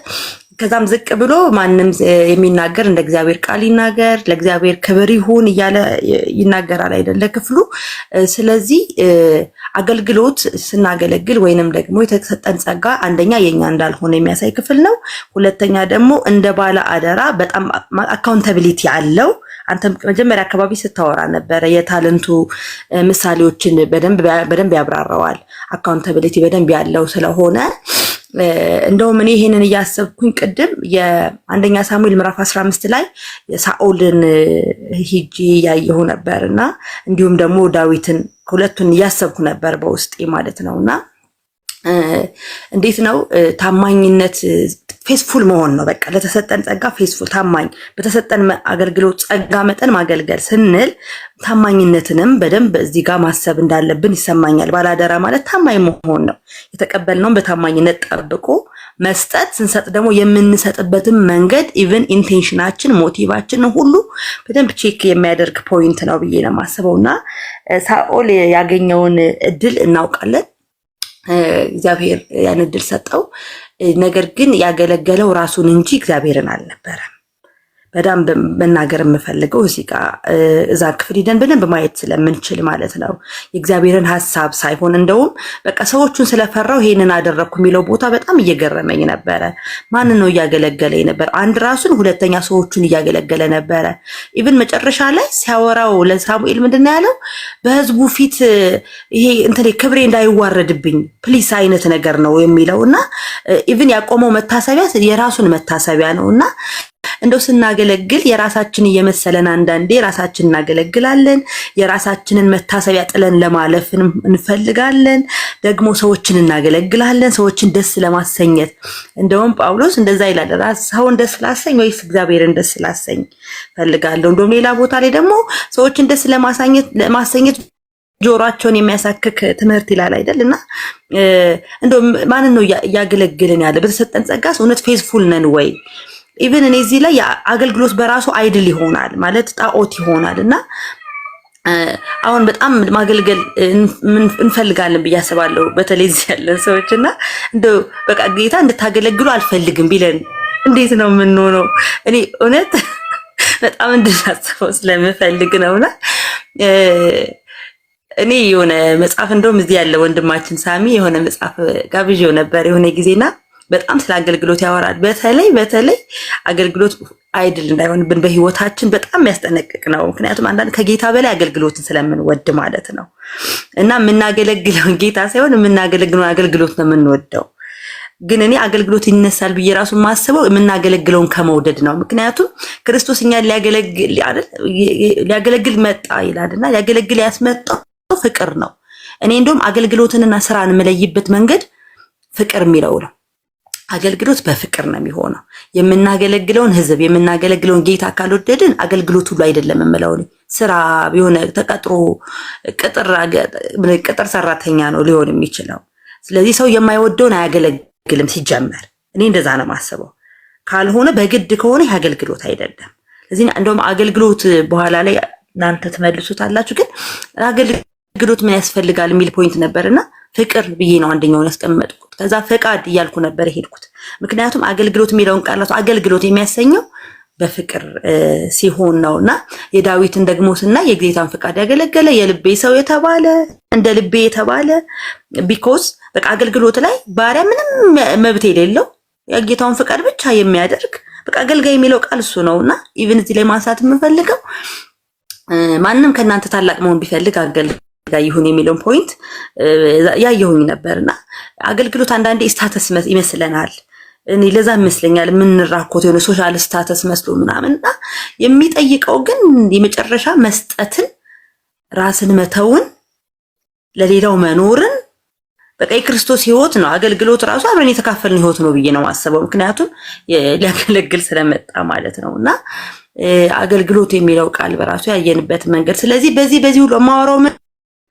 ከዛም ዝቅ ብሎ ማንም የሚናገር እንደ እግዚአብሔር ቃል ይናገር ለእግዚአብሔር ክብር ይሁን እያለ ይናገራል አይደለ ክፍሉ። ስለዚህ አገልግሎት ስናገለግል ወይንም ደግሞ የተሰጠን ጸጋ አንደኛ የኛ እንዳልሆነ የሚያሳይ ክፍል ነው። ሁለተኛ ደግሞ እንደ ባለ አደራ በጣም አካውንታቢሊቲ አለው። አንተ መጀመሪያ አካባቢ ስታወራ ነበረ የታለንቱ ምሳሌዎችን በደንብ ያብራራዋል። አካውንታቢሊቲ በደንብ ያለው ስለሆነ እንደውም እኔ ይሄንን እያሰብኩኝ ቅድም የአንደኛ ሳሙኤል ምዕራፍ 15 ላይ ሳኦልን ሂጂ ያየሁ ነበርና እንዲሁም ደግሞ ዳዊትን ሁለቱን እያሰብኩ ነበር በውስጤ ማለት ነውና እንዴት ነው ታማኝነት ፌስፉል መሆን ነው። በቃ ለተሰጠን ጸጋ ፌስፉል ታማኝ በተሰጠን አገልግሎት ጸጋ መጠን ማገልገል ስንል ታማኝነትንም በደንብ እዚህ ጋር ማሰብ እንዳለብን ይሰማኛል። ባላደራ ማለት ታማኝ መሆን ነው። የተቀበልነውን በታማኝነት ጠብቆ መስጠት፣ ስንሰጥ ደግሞ የምንሰጥበትን መንገድ ኢቭን ኢንቴንሽናችን ሞቲቫችን ሁሉ በደንብ ቼክ የሚያደርግ ፖይንት ነው ብዬ ነው የማስበውና ሳኦል ያገኘውን እድል እናውቃለን። እግዚአብሔር ያን እድል ሰጠው። ነገር ግን ያገለገለው ራሱን እንጂ እግዚአብሔርን አልነበረም። በጣም መናገር የምፈልገው እዚህ ጋር እዛ ክፍል ሄደን በደንብ ማየት ስለምንችል ማለት ነው የእግዚአብሔርን ሐሳብ ሳይሆን እንደውም በቃ ሰዎቹን ስለፈራው ይሄንን አደረኩ የሚለው ቦታ በጣም እየገረመኝ ነበረ። ማን ነው እያገለገለ ነበር? አንድ ራሱን፣ ሁለተኛ ሰዎቹን እያገለገለ ነበረ። ኢቭን መጨረሻ ላይ ሲያወራው ለሳሙኤል ምንድነው ያለው? በህዝቡ ፊት ይሄ እንትን ክብሬ እንዳይዋረድብኝ ፕሊስ አይነት ነገር ነው የሚለውና ኢቭን ያቆመው መታሰቢያ የራሱን መታሰቢያ ነውና እንደው ስናገለግል የራሳችን እየመሰለን አንዳንዴ ራሳችን እናገለግላለን። የራሳችንን መታሰቢያ ጥለን ለማለፍ እንፈልጋለን። ደግሞ ሰዎችን እናገለግላለን፣ ሰዎችን ደስ ለማሰኘት። እንደውም ጳውሎስ እንደዛ ይላል፣ ሰውን ደስ ላሰኝ ወይስ እግዚአብሔርን ደስ ላሰኝ ፈልጋለሁ። እንደውም ሌላ ቦታ ላይ ደግሞ ሰዎችን ደስ ለማሰኘት ጆሮአቸውን የሚያሳክክ ትምህርት ይላል አይደል? እና እንደው ማንን ነው እያገለግልን ያለ? በተሰጠን ጸጋስ እውነት ፌዝፉል ነን ወይ? ኢቭን እኔ እዚህ ላይ አገልግሎት በራሱ አይድል ይሆናል ማለት ጣዖት ይሆናል። እና አሁን በጣም ማገልገል እንፈልጋለን ብዬ አስባለሁ፣ በተለይ እዚህ ያለን ሰዎች። እና እንደው በቃ ጌታ እንድታገለግሉ አልፈልግም ቢለን እንዴት ነው የምንሆነው? እኔ እውነት በጣም እንድናስበው ስለምፈልግ ነውና እኔ የሆነ መጽሐፍ እንደውም እዚህ ያለ ወንድማችን ሳሚ የሆነ መጽሐፍ ጋብዤው ነበር የሆነ ጊዜና በጣም ስለ አገልግሎት ያወራል። በተለይ አገልግሎት አይድል እንዳይሆንብን በህይወታችን በጣም የሚያስጠነቅቅ ነው። ምክንያቱም አንዳንድ ከጌታ በላይ አገልግሎትን ስለምንወድ ማለት ነው። እና የምናገለግለውን ጌታ ሳይሆን የምናገለግለውን አገልግሎት ነው የምንወደው። ግን እኔ አገልግሎት ይነሳል ብዬ ራሱ ማስበው የምናገለግለውን ከመውደድ ነው። ምክንያቱም ክርስቶስ እኛን ሊያገለግል መጣ ይላልና ሊያገለግል ያስመጣው ፍቅር ነው። እኔ እንደውም አገልግሎትንና ስራን የምለይበት መንገድ ፍቅር የሚለው ነው። አገልግሎት በፍቅር ነው የሚሆነው። የምናገለግለውን ህዝብ የምናገለግለውን ጌታ ካልወደድን አገልግሎት ሁሉ አይደለም የምለው። ስራ ቢሆን ተቀጥሮ ቅጥር ሰራተኛ ነው ሊሆን የሚችለው። ስለዚህ ሰው የማይወደውን አያገለግልም ሲጀመር። እኔ እንደዛ ነው የማስበው። ካልሆነ በግድ ከሆነ አገልግሎት አይደለም። ስለዚህ እንደውም አገልግሎት በኋላ ላይ እናንተ ትመልሱታላችሁ። ግን አገልግሎት ምን ያስፈልጋል የሚል ፖይንት ነበርና ፍቅር ብዬ ነው አንደኛውን ያስቀመጥኩት። ከዛ ፈቃድ እያልኩ ነበር የሄድኩት። ምክንያቱም አገልግሎት የሚለውን ቃል ራሱ አገልግሎት የሚያሰኘው በፍቅር ሲሆን ነውና የዳዊትን ደግሞ ስናይ የጌታን ፈቃድ ያገለገለ የልቤ ሰው የተባለ እንደ ልቤ የተባለ ቢኮዝ በቃ አገልግሎት ላይ ባሪያ ምንም መብት የሌለው የጌታውን ፈቃድ ብቻ የሚያደርግ በቃ አገልጋይ የሚለው ቃል እሱ ነውና ኢቭን እዚህ ላይ ማንሳት የምፈልገው ማንንም ከእናንተ ታላቅ መሆን ቢፈልግ አገልጋይ ይሁን የሚለውን ፖይንት ያየሁኝ ነበርና አገልግሎት አንዳንዴ ስታተስ ይመስለናል። እኔ ለዛ ይመስለኛል የምንራኮት የሆነ ሶሻል ስታተስ መስሎ ምናምንና የሚጠይቀው ግን የመጨረሻ መስጠትን፣ ራስን መተውን፣ ለሌላው መኖርን በቃ የክርስቶስ ህይወት ነው። አገልግሎት ራሱ አብረን የተካፈልን ህይወት ነው ብዬ ነው ማስበው። ምክንያቱም ሊያገለግል ስለመጣ ማለት ነውና አገልግሎት የሚለው ቃል በራሱ ያየንበት መንገድ። ስለዚህ በዚህ ሁሉ ማወራው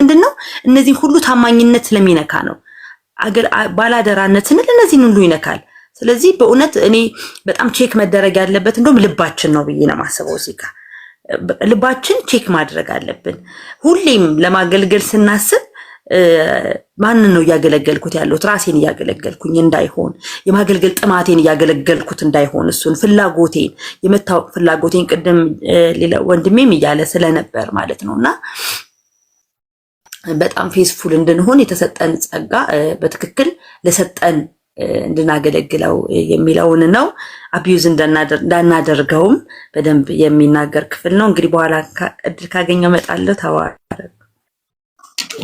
ምንድነው? እነዚህ ሁሉ ታማኝነት ስለሚነካ ነው። ባላደራነትን እነዚህን ሁሉ ይነካል። ስለዚህ በእውነት እኔ በጣም ቼክ መደረግ ያለበት እንደውም ልባችን ነው ብዬ ነው ማስበው። እዚህ ጋር ልባችን ቼክ ማድረግ አለብን። ሁሌም ለማገልገል ስናስብ ማንን ነው እያገለገልኩት ያለሁት? ራሴን እያገለገልኩኝ እንዳይሆን፣ የማገልገል ጥማቴን እያገለገልኩት እንዳይሆን፣ እሱን ፍላጎቴን የመታወቅ ፍላጎቴን ቅድም ሌላ ወንድሜም እያለ ስለነበር ማለት ነውና በጣም ፌስፉል እንድንሆን የተሰጠን ጸጋ በትክክል ለሰጠን እንድናገለግለው የሚለውን ነው። አቢዩዝ እንዳናደርገውም በደንብ የሚናገር ክፍል ነው። እንግዲህ በኋላ እድል ካገኘው እመጣለሁ። ተባረክ።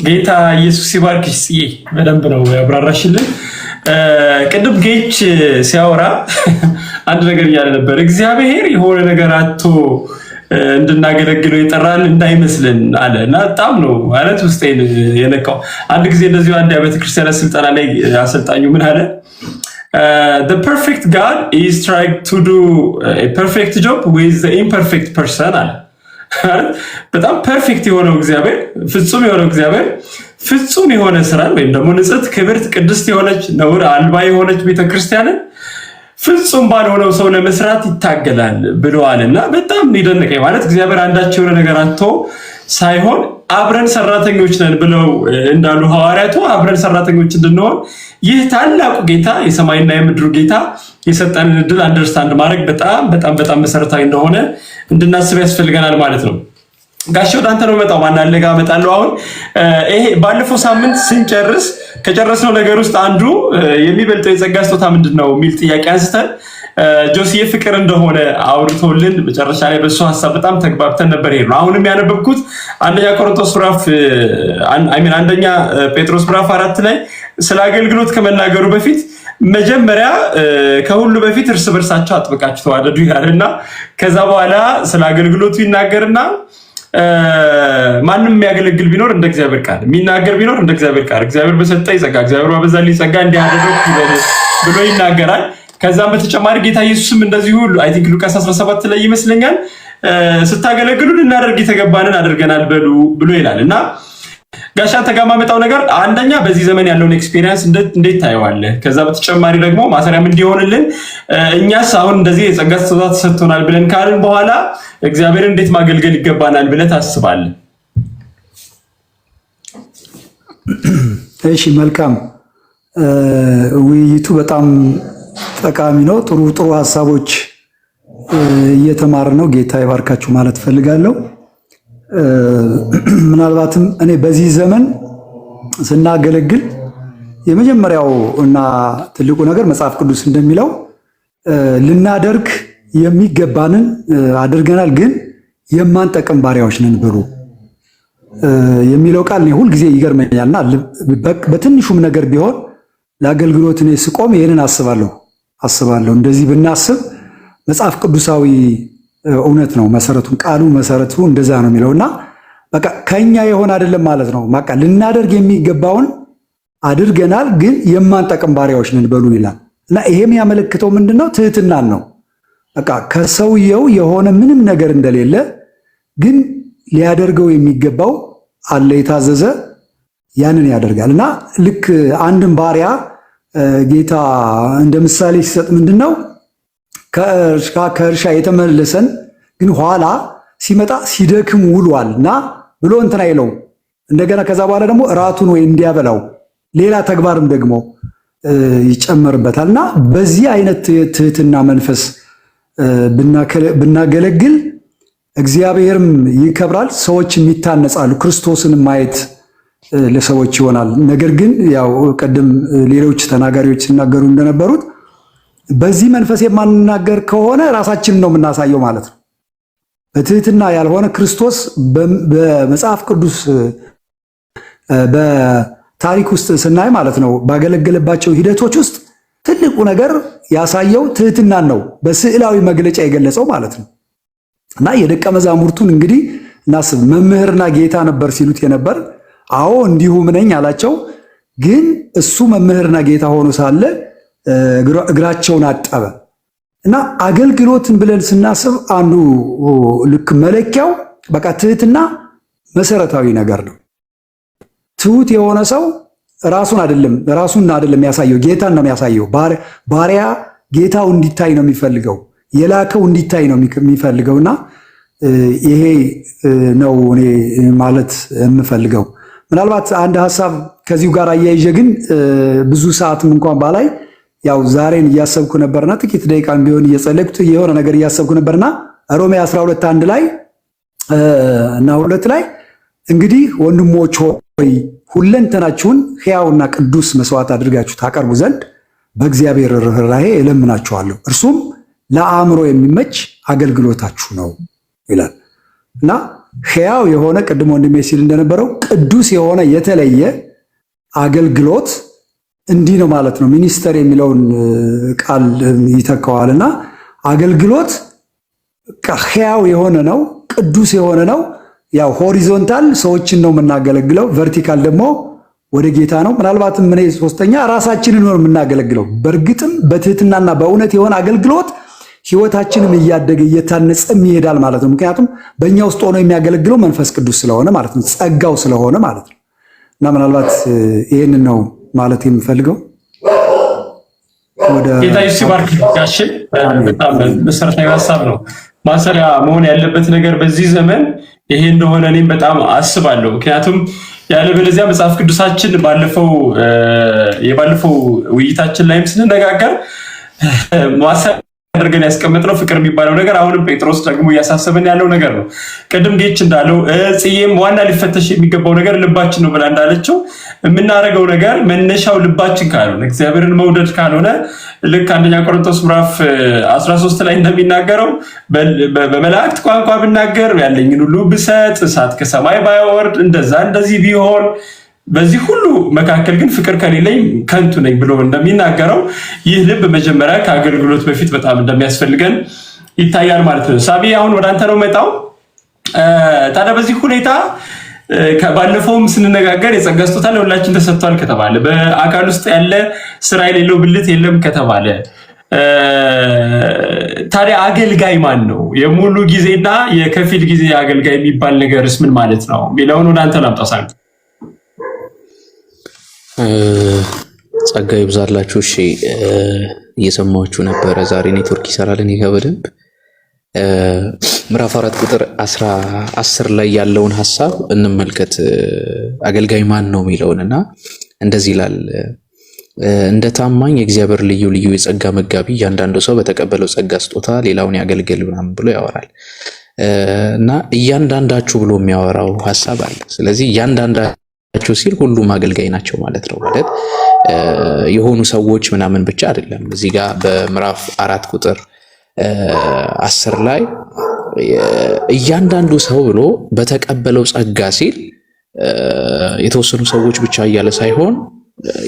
ጌታ ኢየሱስ ይባርክሽ። ጽዬ በደንብ ነው ያብራራሽልን። ቅድም ጌች ሲያወራ አንድ ነገር እያለ ነበር። እግዚአብሔር የሆነ ነገር አቶ እንድናገለግለው የጠራን እንዳይመስልን አለ እና በጣም ነው ማለት ውስጤን የነካው። አንድ ጊዜ እንደዚሁ አንድ ቤተክርስቲያን ስልጠና ላይ አሰልጣኙ ምን አለ? The perfect God is trying to do a perfect job with the imperfect person አለ። በጣም ፐርፌክት የሆነው እግዚአብሔር፣ ፍጹም የሆነው እግዚአብሔር ፍጹም የሆነ ስራን ወይም ደግሞ ንጽሕት፣ ክብርት፣ ቅድስት የሆነች ነውር አልባ የሆነች ቤተክርስቲያንን ፍጹም ባልሆነው ሰው ለመስራት ይታገላል ብለዋልና በጣም ይደነቀኝ። ማለት እግዚአብሔር አንዳቸው የሆነ ነገር አጥቶ ሳይሆን አብረን ሰራተኞች ነን ብለው እንዳሉ ሐዋርያቱ አብረን ሰራተኞች እንድንሆን ይህ ታላቁ ጌታ የሰማይና የምድሩ ጌታ የሰጠንን ዕድል አንደርስታንድ ማድረግ በጣም መሰረታዊ እንደሆነ እንድናስብ ያስፈልገናል ማለት ነው። ጋሽ ወደ አንተ ነው መጣው ማን አለ ጋር መጣለው። አሁን ይሄ ባለፈው ሳምንት ስንጨርስ ከጨረስነው ነገር ውስጥ አንዱ የሚበልጠው የጸጋ ስጦታ ምንድነው የሚል ጥያቄ አንስተን ጆሲዬ ፍቅር እንደሆነ አውርቶልን መጨረሻ ላይ በሱ ሐሳብ በጣም ተግባብተን ነበር ነው። አሁንም ያነበብኩት አንደኛ ጴጥሮስ ምዕራፍ 4 ላይ ስለ አገልግሎት ከመናገሩ በፊት መጀመሪያ ከሁሉ በፊት እርስ በርሳቸው አጥብቃችሁ ተዋደዱ ይላልና ከዛ በኋላ ስለ አገልግሎቱ ይናገርና ማንም የሚያገለግል ቢኖር እንደ እግዚአብሔር ቃል የሚናገር ቢኖር እንደ እግዚአብሔር ቃል እግዚአብሔር በሰጠኝ ጸጋ እግዚአብሔር ባበዛልኝ ጸጋ እንዲያደርግ ብሎ ይናገራል። ከዛም በተጨማሪ ጌታ ኢየሱስም እንደዚሁ አይ ቲንክ ሉቃስ 17 ላይ ይመስለኛል ስታገለግሉ ልናደርግ የተገባንን አድርገናል ብሎ ይላል እና ጋሻ ተጋማመጣው ነገር አንደኛ በዚህ ዘመን ያለውን ኤክስፒሪየንስ እንዴት ታየዋለህ? ከዛ በተጨማሪ ደግሞ ማሰሪያም እንዲሆንልን እኛስ አሁን እንደዚህ የጸጋ ስጦታ ተሰጥቶናል ብለን ካልን በኋላ እግዚአብሔርን እንዴት ማገልገል ይገባናል ብለህ ታስባለህ? እሺ መልካም ውይይቱ በጣም ጠቃሚ ነው። ጥሩ ሀሳቦች እየተማረ ነው። ጌታ ይባርካችሁ ማለት ፈልጋለሁ። ምናልባትም እኔ በዚህ ዘመን ስናገለግል የመጀመሪያው እና ትልቁ ነገር መጽሐፍ ቅዱስ እንደሚለው ልናደርግ የሚገባንን አድርገናል፣ ግን የማንጠቅም ባሪያዎች ነን ብሎ የሚለው ቃል እኔ ሁልጊዜ ይገርመኛልና በትንሹም ነገር ቢሆን ለአገልግሎት እኔ ስቆም ይሄንን አስባለሁ። እንደዚህ ብናስብ መጽሐፍ ቅዱሳዊ እውነት ነው። ቃሉ መሰረቱ እንደዛ ነው የሚለውና በቃ ከኛ የሆነ አይደለም ማለት ነው። በቃ ልናደርግ የሚገባውን አድርገናል፣ ግን የማንጠቅም ባሪያዎች ነን በሉ ይላል እና ይሄም ያመለክተው ምንድነው? ትህትናን ነው። በቃ ከሰውየው የሆነ ምንም ነገር እንደሌለ ግን ሊያደርገው የሚገባው አለ፣ የታዘዘ ያንን ያደርጋል እና ልክ አንድን ባሪያ ጌታ እንደ ምሳሌ ሲሰጥ ምንድነው ከእርሻ የተመለሰን ግን ኋላ ሲመጣ ሲደክም ውሏል እና ብሎ እንትን አይለው እንደገና ከዛ በኋላ ደግሞ እራቱን ወይ እንዲያበላው ሌላ ተግባርም ደግሞ ይጨመርበታል እና በዚህ አይነት ትህትና መንፈስ ብናገለግል እግዚአብሔርም ይከብራል፣ ሰዎችም ይታነጻሉ፣ ክርስቶስን ማየት ለሰዎች ይሆናል። ነገር ግን ያው ቀደም ሌሎች ተናጋሪዎች ሲናገሩ እንደነበሩት በዚህ መንፈስ የማንናገር ከሆነ ራሳችንን ነው የምናሳየው ማለት ነው። በትህትና ያልሆነ ክርስቶስ በመጽሐፍ ቅዱስ በታሪክ ውስጥ ስናይ ማለት ነው ባገለገለባቸው ሂደቶች ውስጥ ትልቁ ነገር ያሳየው ትህትናን ነው፣ በስዕላዊ መግለጫ የገለጸው ማለት ነው። እና የደቀ መዛሙርቱን እንግዲህ እናስብ፣ መምህርና ጌታ ነበር ሲሉት የነበር አዎ እንዲሁም ነኝ አላቸው። ግን እሱ መምህርና ጌታ ሆኖ ሳለ እግራቸውን አጠበ እና አገልግሎትን ብለን ስናስብ አንዱ ልክ መለኪያው በቃ ትህትና መሰረታዊ ነገር ነው። ትሁት የሆነ ሰው ራሱን አይደለም ያሳየው፣ ጌታን ነው የሚያሳየው። ባሪያ ጌታው እንዲታይ ነው የሚፈልገው፣ የላከው እንዲታይ ነው የሚፈልገውና ይሄ ነው እኔ ማለት የምፈልገው። ምናልባት አንድ ሐሳብ ከዚሁ ጋር አያይዤ ግን ብዙ ሰዓትም እንኳን ባላይ ያው ዛሬን እያሰብኩ ነበርና ጥቂት ደቂቃም ቢሆን እየጸለይኩት የሆነ ነገር እያሰብኩ ነበርና ሮሜ 12:1 ላይ እና 2 ላይ እንግዲህ ወንድሞች ሆይ ሁለንተናችሁን ሕያውና ቅዱስ መስዋዕት አድርጋችሁ ታቀርቡ ዘንድ በእግዚአብሔር ርኅራኄ እለምናችኋለሁ፣ እርሱም ለአእምሮ የሚመች አገልግሎታችሁ ነው ይላል እና ሕያው የሆነ ቅድም ወንድሜ ሲል እንደነበረው ቅዱስ የሆነ የተለየ አገልግሎት እንዲህ ነው ማለት ነው። ሚኒስተር የሚለውን ቃል ይተካዋልና አገልግሎት ሕያው የሆነ ነው፣ ቅዱስ የሆነ ነው። ያው ሆሪዞንታል ሰዎችን ነው የምናገለግለው፣ ቨርቲካል ደግሞ ወደ ጌታ ነው። ምናልባትም እኔ ሶስተኛ ራሳችንን ነው የምናገለግለው። በእርግጥም በትህትናና በእውነት የሆነ አገልግሎት ህይወታችንም እያደገ እየታነጸም ይሄዳል ማለት ነው። ምክንያቱም በእኛ ውስጥ ሆኖ የሚያገለግለው መንፈስ ቅዱስ ስለሆነ ማለት ነው፣ ጸጋው ስለሆነ ማለት ነው። እና ምናልባት ይህንን ነው ማለት የምፈልገው። ጌታ ይባርክ ጋሼ። በጣም መሰረታዊ ሀሳብ ነው። ማሰሪያ መሆን ያለበት ነገር በዚህ ዘመን ይሄ እንደሆነ እኔም በጣም አስባለሁ። ምክንያቱም ያለበለዚያ መጽሐፍ ቅዱሳችን የባለፈው ውይይታችን ላይም ስንነጋገር አድርገን ያስቀመጥነው ፍቅር የሚባለው ነገር አሁንም ጴጥሮስ ደግሞ እያሳሰበን ያለው ነገር ነው። ቅድም ጌች እንዳለው ጽዬም ዋና ሊፈተሽ የሚገባው ነገር ልባችን ነው ብላ እንዳለችው የምናደርገው ነገር መነሻው ልባችን ካልሆነ እግዚአብሔርን መውደድ ካልሆነ ልክ አንደኛ ቆሮንቶስ ምዕራፍ 13 ላይ እንደሚናገረው በመላእክት ቋንቋ ብናገር ያለኝን ሁሉ ብሰጥ እሳት ከሰማይ ባይወርድ እንደዛ እንደዚህ ቢሆን በዚህ ሁሉ መካከል ግን ፍቅር ከሌለኝ ከንቱ ነኝ ብሎ እንደሚናገረው ይህ ልብ መጀመሪያ ከአገልግሎት በፊት በጣም እንደሚያስፈልገን ይታያል ማለት ነው። ሳቢ አሁን ወደ አንተ ነው መጣው። ታዲያ በዚህ ሁኔታ ባለፈውም ስንነጋገር የጸጋ ስጦታ ለሁላችን ተሰጥቷል ከተባለ በአካል ውስጥ ያለ ስራ የሌለው ብልት የለም ከተባለ ታዲያ አገልጋይ ማን ነው? የሙሉ ጊዜና የከፊል ጊዜ አገልጋይ የሚባል ነገርስ ምን ማለት ነው ሚለውን ወደ አንተ ላምጣው። ሳቢ ጸጋ ይብዛላችሁ። እሺ እየሰማችሁ ነበረ። ዛሬ ኔትወርክ ይሰራል እኔ ጋር በደንብ። ምዕራፍ 4 ቁጥር 10 ላይ ያለውን ሐሳብ እንመልከት። አገልጋይ ማን ነው የሚለውንና እንደዚህ ይላል። እንደ ታማኝ የእግዚአብሔር ልዩ ልዩ የጸጋ መጋቢ እያንዳንዱ ሰው በተቀበለው ጸጋ ስጦታ ሌላውን ያገልግል ምናምን ብሎ ያወራል እና እያንዳንዳችሁ ብሎ የሚያወራው ሐሳብ አለ። ስለዚህ እያንዳንዳችሁ ሲል ሁሉም አገልጋይ ናቸው ማለት ነው። ማለት የሆኑ ሰዎች ምናምን ብቻ አይደለም። እዚህ ጋር በምዕራፍ 4 ቁጥር 10 ላይ እያንዳንዱ ሰው ብሎ በተቀበለው ጸጋ ሲል የተወሰኑ ሰዎች ብቻ እያለ ሳይሆን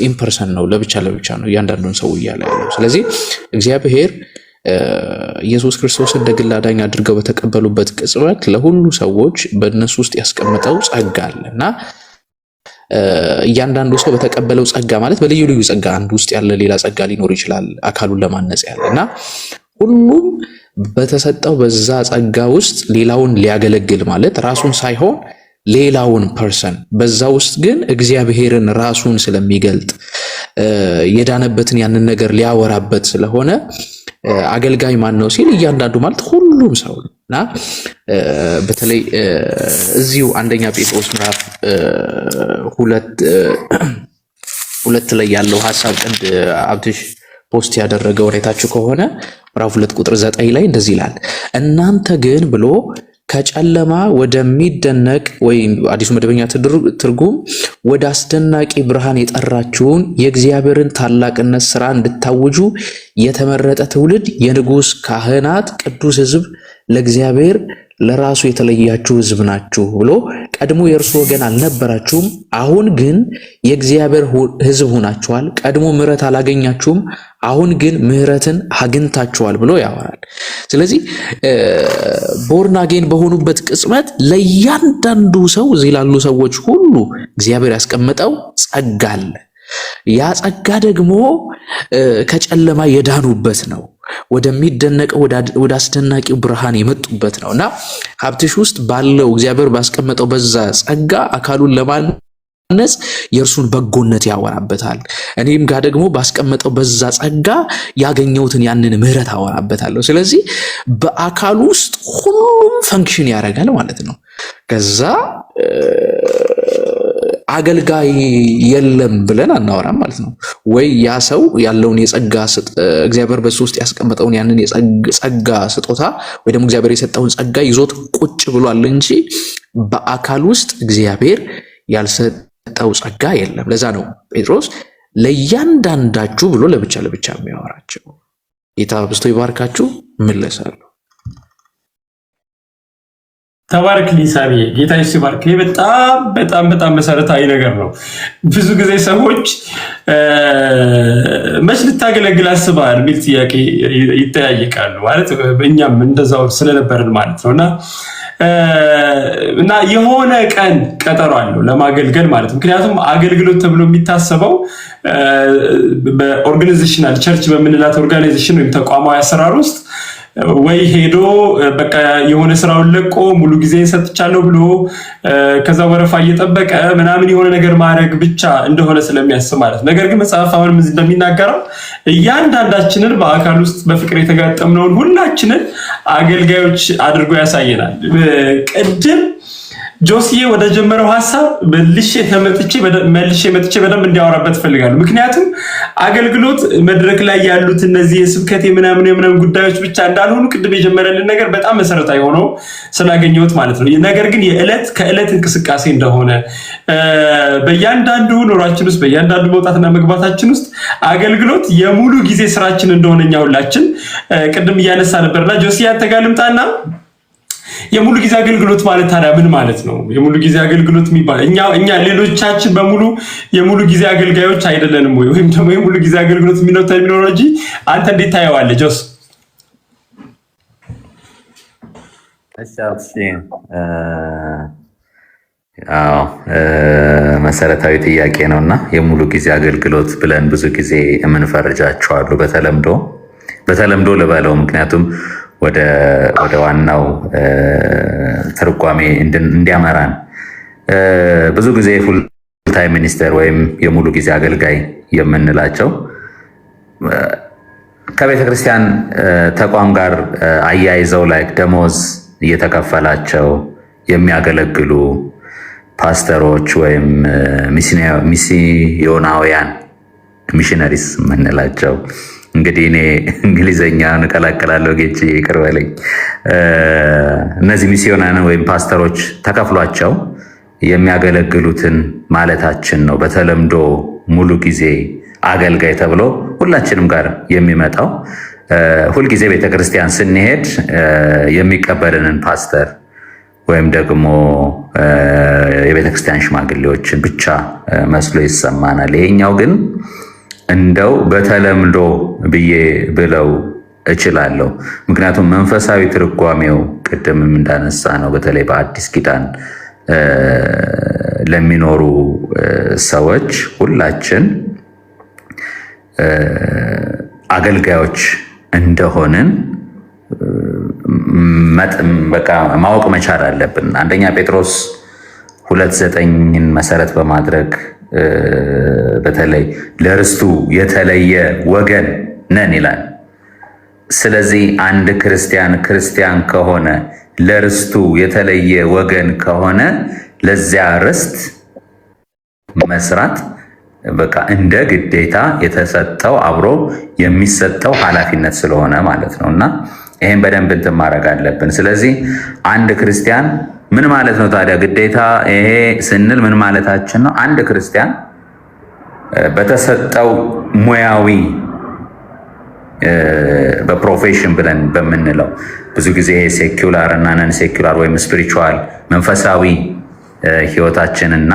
ኢምፐርሰን ነው፣ ለብቻ ነው እያንዳንዱን ሰው እያለ ያለው። ስለዚህ እግዚአብሔር ኢየሱስ ክርስቶስ እንደ ግል አዳኝ አድርገው በተቀበሉበት ቅጽበት ለሁሉ ሰዎች በእነሱ ውስጥ ያስቀመጠው ጸጋ አለና እያንዳንዱ ሰው በተቀበለው ጸጋ ማለት በልዩ ልዩ ጸጋ አንድ ውስጥ ያለ ሌላ ጸጋ ሊኖር ይችላል አካሉን ለማነጽ ያለና ሁሉም በተሰጠው በዛ ጸጋ ውስጥ ሌላውን ሊያገለግል ማለት ራሱን ሳይሆን ሌላውን ፐርሰን በዛ ውስጥ ግን እግዚአብሔርን ራሱን ስለሚገልጥ የዳነበትን ያንን ነገር ሊያወራበት ስለሆነ አገልጋይ ማን ነው ሲል እያንዳንዱ ማለት ሁሉም ሰው ነውና በተለይ እዚሁ አንደኛ ጴጥሮስ ምዕራፍ 2 ላይ ያለው ሐሳብ ቀንድ አብትሽ ፖስት ያደረገው ወሬታችሁ ከሆነ ምዕራፍ 2 ቁጥር 9 ላይ እንደዚህ ይላል። እናንተ ግን ብሎ ከጨለማ ወደሚደነቅ ወይ አዲሱ መደበኛ ትርጉም ወደ አስደናቂ ብርሃን የጠራችሁን የእግዚአብሔርን ታላቅነት ሥራ እንድታውጁ የተመረጠ ትውልድ፣ የንጉሥ ካህናት፣ ቅዱስ ሕዝብ፣ ለእግዚአብሔር ለራሱ የተለያችሁ ሕዝብ ናችሁ ብሎ ቀድሞ የእርሱ ወገን አልነበራችሁም፣ አሁን ግን የእግዚአብሔር ሕዝብ ሆናችኋል። ቀድሞ ምሕረት አላገኛችሁም፣ አሁን ግን ምሕረትን አግኝታችኋል ብሎ ያወራል። ስለዚህ ቦርን አጌን በሆኑበት ቅጽበት ለእያንዳንዱ ሰው እዚህ ላሉ ሰዎች ሁሉ እግዚአብሔር ያስቀመጠው ጸጋ አለ። ያ ጸጋ ደግሞ ከጨለማ የዳኑበት ነው፣ ወደሚደነቀው ወደ አስደናቂው ብርሃን የመጡበት ነውና ሀብትሽ ውስጥ ባለው እግዚአብሔር ባስቀመጠው በዛ ጸጋ አካሉን ለማነጽ የእርሱን በጎነት ያወራበታል። እኔም ጋር ደግሞ ባስቀመጠው በዛ ጸጋ ያገኘሁትን ያንን ምሕረት አወራበታለሁ። ስለዚህ በአካሉ ውስጥ ሁሉም ፈንክሽን ያደርጋል ማለት ነው። ከዛ አገልጋይ የለም ብለን አናወራም ማለት ነው። ወይ ያ ሰው ያለውን የጸጋ እግዚአብሔር በሱ ውስጥ ያስቀመጠውን ያንን የጸጋ ስጦታ ወይ ደግሞ እግዚአብሔር የሰጠውን ጸጋ ይዞት ቁጭ ብሏል እንጂ በአካል ውስጥ እግዚአብሔር ያልሰጠው ጸጋ የለም። ለዛ ነው ጴጥሮስ ለእያንዳንዳችሁ ብሎ ለብቻ የሚያወራቸው። ጌታ አብዝቶ ይባርካችሁ። እመለሳለሁ። ተባረክ ሊሳቢ ጌታ ይባርክ። በጣም መሰረታዊ ነገር ነው። ብዙ ጊዜ ሰዎች መች ልታገለግል አስበሃል የሚል ጥያቄ ይጠያይቃሉ። ማለት እኛም እንደዛው ስለነበርን ማለት ነውና የሆነ ቀን ቀጠሮ አለው ለማገልገል ማለት ነው። ምክንያቱም አገልግሎት ተብሎ የሚታሰበው በኦርጋናይዜሽናል ቸርች በምንላት ኦርጋናይዜሽን ወይም ተቋማዊ አሰራር ውስጥ ወይ ሄዶ በቃ የሆነ ስራውን ለቆ ሙሉ ጊዜ ሰጥቻለሁ ብሎ ከዛ ወረፋ እየጠበቀ ምናምን የሆነ ነገር ማድረግ ብቻ እንደሆነ ስለሚያስብ ማለት ነው። ነገር ግን መጽሐፍ አሁንም እንደሚናገረው እያንዳንዳችንን በአካል ውስጥ በፍቅር የተጋጠምነውን ሁላችንን አገልጋዮች አድርጎ ያሳየናል። ቅድም ጆሲዬ ወደ ጀመረው ሀሳብ መልሼ መጥቼ በደንብ እንዲያወራበት ፈልጋለሁ። ምክንያቱም አገልግሎት መድረክ ላይ ያሉት እነዚህ የስብከት የምናምን ጉዳዮች ብቻ እንዳልሆኑ ቅድም የጀመረልን ነገር በጣም መሰረታዊ ሆኖ ስላገኘሁት ማለት ነው። ነገር ግን የዕለት ከዕለት እንቅስቃሴ እንደሆነ በእያንዳንዱ ኑሯችን ውስጥ በእያንዳንዱ መውጣትና መግባታችን ውስጥ አገልግሎት የሙሉ ጊዜ ስራችን እንደሆነ እኛ ሁላችን ቅድም እያነሳ ነበርና ጆሲዬ አንተ ጋር ልምጣና የሙሉ ጊዜ አገልግሎት ማለት ታዲያ ምን ማለት ነው? የሙሉ ጊዜ አገልግሎት የሚባል እኛ ሌሎቻችን በሙሉ የሙሉ ጊዜ አገልጋዮች አይደለንም ወይ? ወይም ደግሞ የሙሉ ጊዜ አገልግሎት የሚለው ተርሚኖሎጂ አንተ እንዴት ታየዋለህ ጆስ? መሰረታዊ ጥያቄ ነውና የሙሉ ጊዜ አገልግሎት ብለን ብዙ ጊዜ የምንፈርጃቸው አሉ። በተለምዶ ልበለው ምክንያቱም ወደ ዋናው ትርጓሜ እንዲያመራን ብዙ ጊዜ ፉል ታይም ሚኒስተር ወይም የሙሉ ጊዜ አገልጋይ የምንላቸው ከቤተ ክርስቲያን ተቋም ጋር አያይዘው ላይክ ደሞዝ እየተከፈላቸው የሚያገለግሉ ፓስተሮች ወይም ሚስዮናውያን ሚሽነሪስ የምንላቸው እንግዲህ እኔ እንግሊዘኛውን እቀላቀላለሁ ጌች ይቅር በለኝ። እነዚህ ሚስዮናውያን ወይም ፓስተሮች ተከፍሏቸው የሚያገለግሉትን ማለታችን ነው። በተለምዶ ሙሉ ጊዜ አገልጋይ ተብሎ ሁላችንም ጋር የሚመጣው ሁልጊዜ ቤተክርስቲያን ስንሄድ የሚቀበልንን ፓስተር ወይም ደግሞ የቤተክርስቲያን ሽማግሌዎችን ብቻ መስሎ ይሰማናል። ይሄኛው ግን እንደው በተለምዶ ብዬ ብለው እችላለሁ። ምክንያቱም መንፈሳዊ ትርጓሜው ቅድምም እንዳነሳ ነው በተለይ በአዲስ ኪዳን ለሚኖሩ ሰዎች ሁላችን አገልጋዮች እንደሆንን በቃ ማወቅ መቻል አለብን። አንደኛ ጴጥሮስ 2:9ን መሰረት በማድረግ በተለይ ለርስቱ የተለየ ወገን ነን ይላል። ስለዚህ አንድ ክርስቲያን ከሆነ ለርስቱ የተለየ ወገን ከሆነ ለዚያ ርስት መስራት በቃ እንደ ግዴታ የተሰጠው አብሮ የሚሰጠው ኃላፊነት ስለሆነ ማለት ነው እና ይሄን በደንብ እንትን ማድረግ አለብን። ስለዚህ አንድ ክርስቲያን ምን ማለት ነው ታዲያ? ግዴታ ይሄ ስንል ምን ማለታችን ነው? አንድ ክርስቲያን በተሰጠው ሙያዊ በፕሮፌሽን ብለን በምንለው ብዙ ጊዜ ሴኩላር እና ነን ሴኩላር ወይም ስፒሪቹዋል መንፈሳዊ ህይወታችንና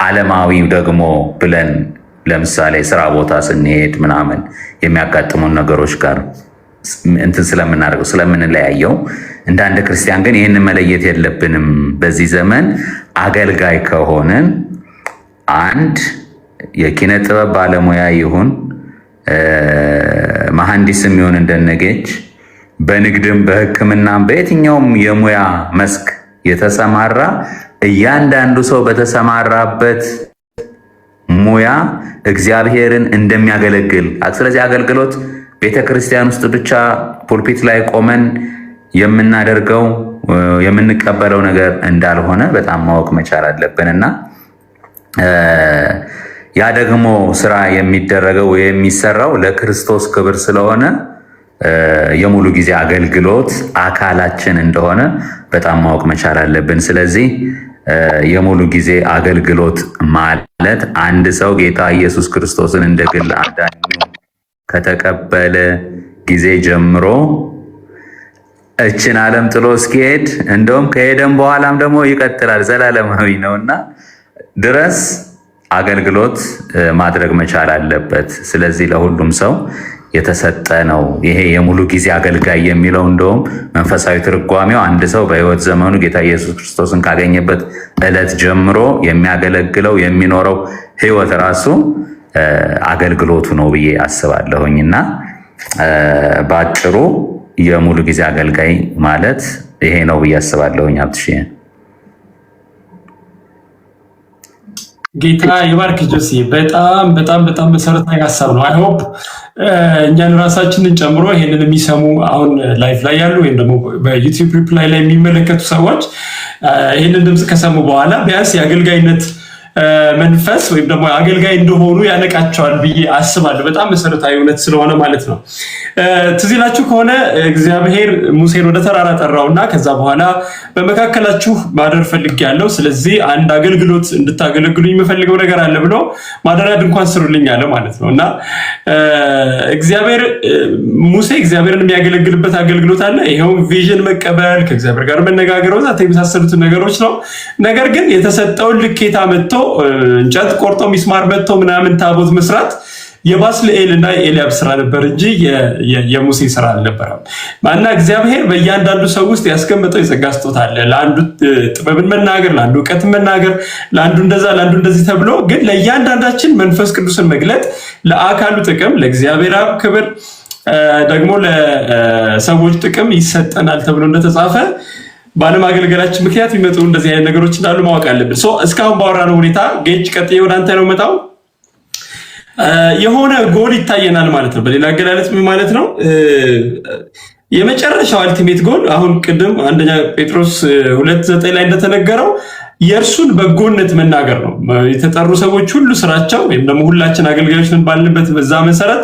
ዓለማዊው ደግሞ ብለን ለምሳሌ ስራ ቦታ ስንሄድ ምናምን የሚያጋጥሙን ነገሮች ጋር እንትን ስለምናደርገው ስለምንለያየው እንደ አንድ ክርስቲያን ግን ይህንን መለየት የለብንም። በዚህ ዘመን አገልጋይ ከሆንን አንድ የኪነ ጥበብ ባለሙያ ይሁን መሐንዲስም ይሁን እንደነገች በንግድም በሕክምናም በየትኛውም የሙያ መስክ የተሰማራ እያንዳንዱ ሰው በተሰማራበት ሙያ እግዚአብሔርን እንደሚያገለግል። ስለዚህ አገልግሎት ቤተክርስቲያን ውስጥ ብቻ ፑልፒት ላይ ቆመን የምናደርገው የምንቀበለው ነገር እንዳልሆነ በጣም ማወቅ መቻል አለብንና ያ ደግሞ ስራ የሚደረገው የሚሰራው ለክርስቶስ ክብር ስለሆነ የሙሉ ጊዜ አገልግሎት አካላችን እንደሆነ በጣም ማወቅ መቻል አለብን። ስለዚህ የሙሉ ጊዜ አገልግሎት ማለት አንድ ሰው ጌታ ኢየሱስ ክርስቶስን እንደ ግል አዳኙ ከተቀበለ ጊዜ ጀምሮ እችን ዓለም ጥሎ እስኪሄድ እንደውም ከሄደም በኋላም ደግሞ ይቀጥላል ዘላለማዊ ነውና ድረስ አገልግሎት ማድረግ መቻል አለበት። ስለዚህ ለሁሉም ሰው የተሰጠ ነው ይሄ የሙሉ ጊዜ አገልጋይ የሚለው። እንደውም መንፈሳዊ ትርጓሜው አንድ ሰው በሕይወት ዘመኑ ጌታ ኢየሱስ ክርስቶስን ካገኘበት ዕለት ጀምሮ የሚያገለግለው የሚኖረው ሕይወት ራሱ አገልግሎቱ ነው ብዬ አስባለሁኝና በአጭሩ የሙሉ ጊዜ አገልጋይ ማለት ይሄ ነው ብዬ አስባለሁኝ። ሀብትሽ ጌታ ይባርክ ጆሲ። በጣም በጣም በጣም መሰረታዊ ሀሳብ ነው። አይሆፕ እኛን ራሳችንን ጨምሮ ይሄንን የሚሰሙ አሁን ላይፍ ላይ ያሉ ወይም ደግሞ በዩቲዩብ ሪፕላይ ላይ የሚመለከቱ ሰዎች ይህንን ድምፅ ከሰሙ በኋላ ቢያንስ የአገልጋይነት መንፈስ ወይም ደግሞ አገልጋይ እንደሆኑ ያነቃቸዋል ብዬ አስባለሁ። በጣም መሰረታዊ እውነት ስለሆነ ማለት ነው። ትዝ ይላችሁ ከሆነ እግዚአብሔር ሙሴን ወደ ተራራ ጠራውና ከዛ በኋላ በመካከላችሁ ማደር ፈልጌያለሁ፣ ስለዚህ አንድ አገልግሎት እንድታገለግሉኝ የምፈልገው ነገር አለ ብሎ ማደሪያ ድንኳን ስሩልኝ አለ ማለት ነው። እና እግዚአብሔር ሙሴ እግዚአብሔርን የሚያገለግልበት አገልግሎት አለ። ይኸውም ቪዥን መቀበል፣ ከእግዚአብሔር ጋር መነጋገር፣ ወዛት የመሳሰሉትን ነገሮች ነው። ነገር ግን የተሰጠውን ልኬታ መጥቶ እንጨት ቆርጦ ሚስማር መጥቶ ምናምን ታቦት መስራት የባስልኤል እና የኤልያብ ስራ ነበር እንጂ የሙሴ ስራ አልነበረም። ማና እግዚአብሔር በእያንዳንዱ ሰው ውስጥ ያስቀመጠው የጸጋ ስጦታ አለ። ለአንዱ ጥበብን መናገር፣ ለአንዱ እውቀትን መናገር፣ ለአንዱ እንደዛ፣ ለአንዱ እንደዚህ ተብሎ ግን ለእያንዳንዳችን መንፈስ ቅዱስን መግለጥ ለአካሉ ጥቅም፣ ለእግዚአብሔር አብ ክብር ደግሞ ለሰዎች ጥቅም ይሰጠናል ተብሎ እንደተጻፈ ባለማገልገላችን ምክንያት የሚመጡ እንደዚህ አይነት ነገሮች እንዳሉ ማወቅ አለብን። እስካሁን ባወራነው ሁኔታ ጌጅ ቀጥዬ ወደ አንተ ነው መጣው የሆነ ጎል ይታየናል ማለት ነው። በሌላ አገላለጽ ምን ማለት ነው? የመጨረሻው አልቲሜት ጎል አሁን ቅድም አንደኛ ጴጥሮስ 2:9 ላይ እንደተነገረው የእርሱን በጎነት መናገር ነው። የተጠሩ ሰዎች ሁሉ ስራቸው ወይም ደግሞ ሁላችን አገልጋዮች ነን ባልንበት በዛ መሰረት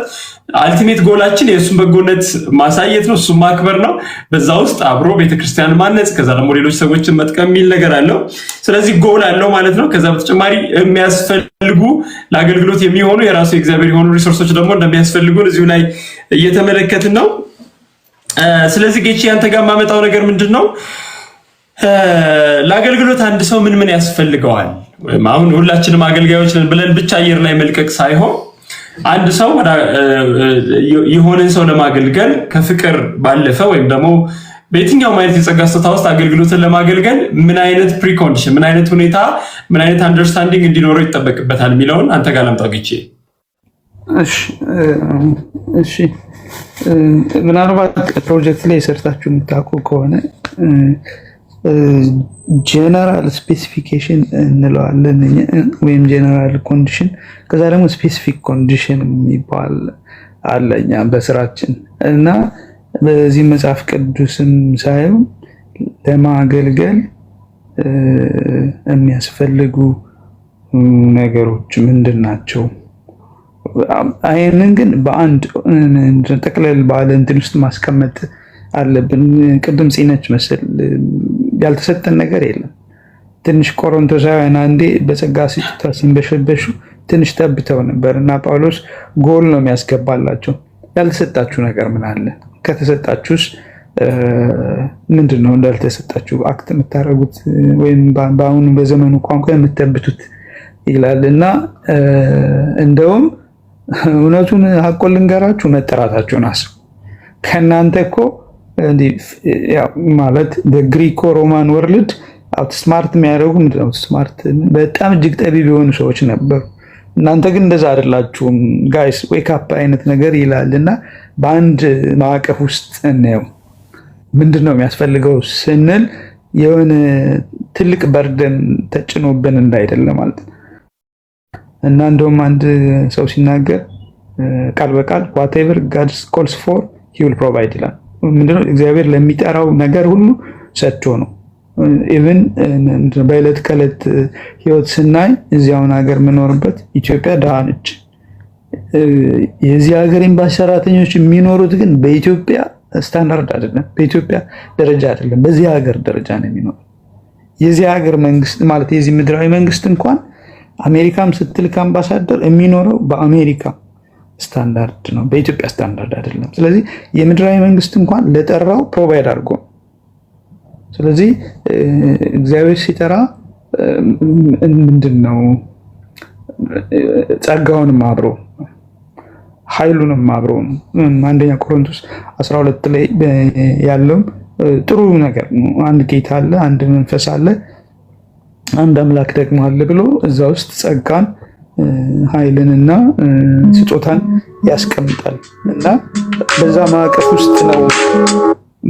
አልቲሜት ጎላችን የእሱን በጎነት ማሳየት ነው፣ እሱን ማክበር ነው። በዛ ውስጥ አብሮ ቤተክርስቲያን ማነጽ፣ ከዛ ደግሞ ሌሎች ሰዎችን መጥቀም የሚል ነገር አለው። ስለዚህ ጎል አለው ማለት ነው። ከዛ በተጨማሪ የሚያስፈልጉ ለአገልግሎት የሚሆኑ የራሱ የእግዚአብሔር የሆኑ ሪሶርሶች ደግሞ እንደሚያስፈልጉን እዚሁ ላይ እየተመለከትን ነው። ስለዚህ ጌቼ ያንተ ጋር የማመጣው ነገር ምንድን ነው? ለአገልግሎት አንድ ሰው ምን ያስፈልገዋል? ወይም አሁን ሁላችንም አገልጋዮች ነን ብለን ብቻ አየር ላይ መልቀቅ ሳይሆን አንድ ሰው የሆነን ሰው ለማገልገል ከፍቅር ባለፈ ወይም ደግሞ በየትኛውም አይነት የጸጋ ስጦታ ውስጥ አገልግሎትን ለማገልገል ምን አይነት ፕሪኮንዲሽን፣ ምን አይነት ሁኔታ፣ ምን አይነት አንደርስታንዲንግ እንዲኖረው ይጠበቅበታል የሚለውን አንተ ጋር ላምጣው ጌቼ። እሺ ምናልባት ፕሮጀክት ላይ ሰርታችሁ የምታውቁ ከሆነ ጀነራል ስፔሲፊኬሽን እንለዋለን ወይም ጀነራል ኮንዲሽን፣ ከዛ ደግሞ ስፔሲፊክ ኮንዲሽን የሚባል አለኛ በስራችን እና በዚህ መጽሐፍ ቅዱስም ሳይሆን ለማገልገል የሚያስፈልጉ ነገሮች ምንድን ናቸው? ይህንን ግን በአንድ ጠቅለል ባለ እንትን ውስጥ ማስቀመጥ አለብን። ቅድም ጽነች መሰል ያልተሰጠን ነገር የለም። ትንሽ ቆሮንቶሳውያን አንዴ በጸጋ ስጦታ ሲንበሸበሹ ትንሽ ተብተው ነበር እና ጳውሎስ ጎል ነው የሚያስገባላቸው። ያልተሰጣችሁ ነገር ምን አለ? ከተሰጣችሁስ ምንድን ነው እንዳልተሰጣችሁ አክት የምታደርጉት ወይም በአሁኑ በዘመኑ ቋንቋ የምትተብቱት ይላል እና እንደውም እውነቱን ሀቆን ልንገራችሁ፣ መጠራታችሁን አስቡ። ከእናንተ እኮ ማለት በግሪኮ ሮማን ወርልድ አውትስማርት የሚያደርጉ ምንድነው ስማርት በጣም እጅግ ጠቢብ የሆኑ ሰዎች ነበሩ። እናንተ ግን እንደዛ አይደላችሁም ጋይስ ዌክ አፕ አይነት ነገር ይላል እና በአንድ ማዕቀፍ ውስጥ እናየው። ምንድነው የሚያስፈልገው ስንል የሆነ ትልቅ በርደን ተጭኖብን እንዳይደለ ማለት ነው። እና እንደውም አንድ ሰው ሲናገር ቃል በቃል whatever God calls for he will provide ይላል። ምንድነው እግዚአብሔር ለሚጠራው ነገር ሁሉ ሰጥቶ ነው። ኢቭን በዕለት ከዕለት ህይወት ስናይ እዚያውን ሀገር የምኖርበት ኢትዮጵያ ድሃ ነች። የዚህ ሀገር ኤምባሲ ሰራተኞች የሚኖሩት ግን በኢትዮጵያ ስታንዳርድ አይደለም፣ በኢትዮጵያ ደረጃ አይደለም፣ በዚህ ሀገር ደረጃ ነው የሚኖሩት። የዚህ ሀገር መንግስት ማለት የዚህ ምድራዊ መንግስት እንኳን አሜሪካም ስትልክ አምባሳደር የሚኖረው በአሜሪካ ስታንዳርድ ነው፣ በኢትዮጵያ ስታንዳርድ አይደለም። ስለዚህ የምድራዊ መንግስት እንኳን ለጠራው ፕሮቫይድ አድርጎ፣ ስለዚህ እግዚአብሔር ሲጠራ ምንድነው ጸጋውንም አብሮ ኃይሉንም አብሮ ነው። አንደኛ ቆሮንቶስ 12 ላይ ያለው ጥሩ ነገር ነው። አንድ ጌታ አለ፣ አንድ መንፈስ አለ፣ አንድ አምላክ ደግሞ አለ ብሎ እዛ ውስጥ ጸጋን ኃይልንና ስጦታን ያስቀምጣል እና በዛ ማዕቀፍ ውስጥ ነው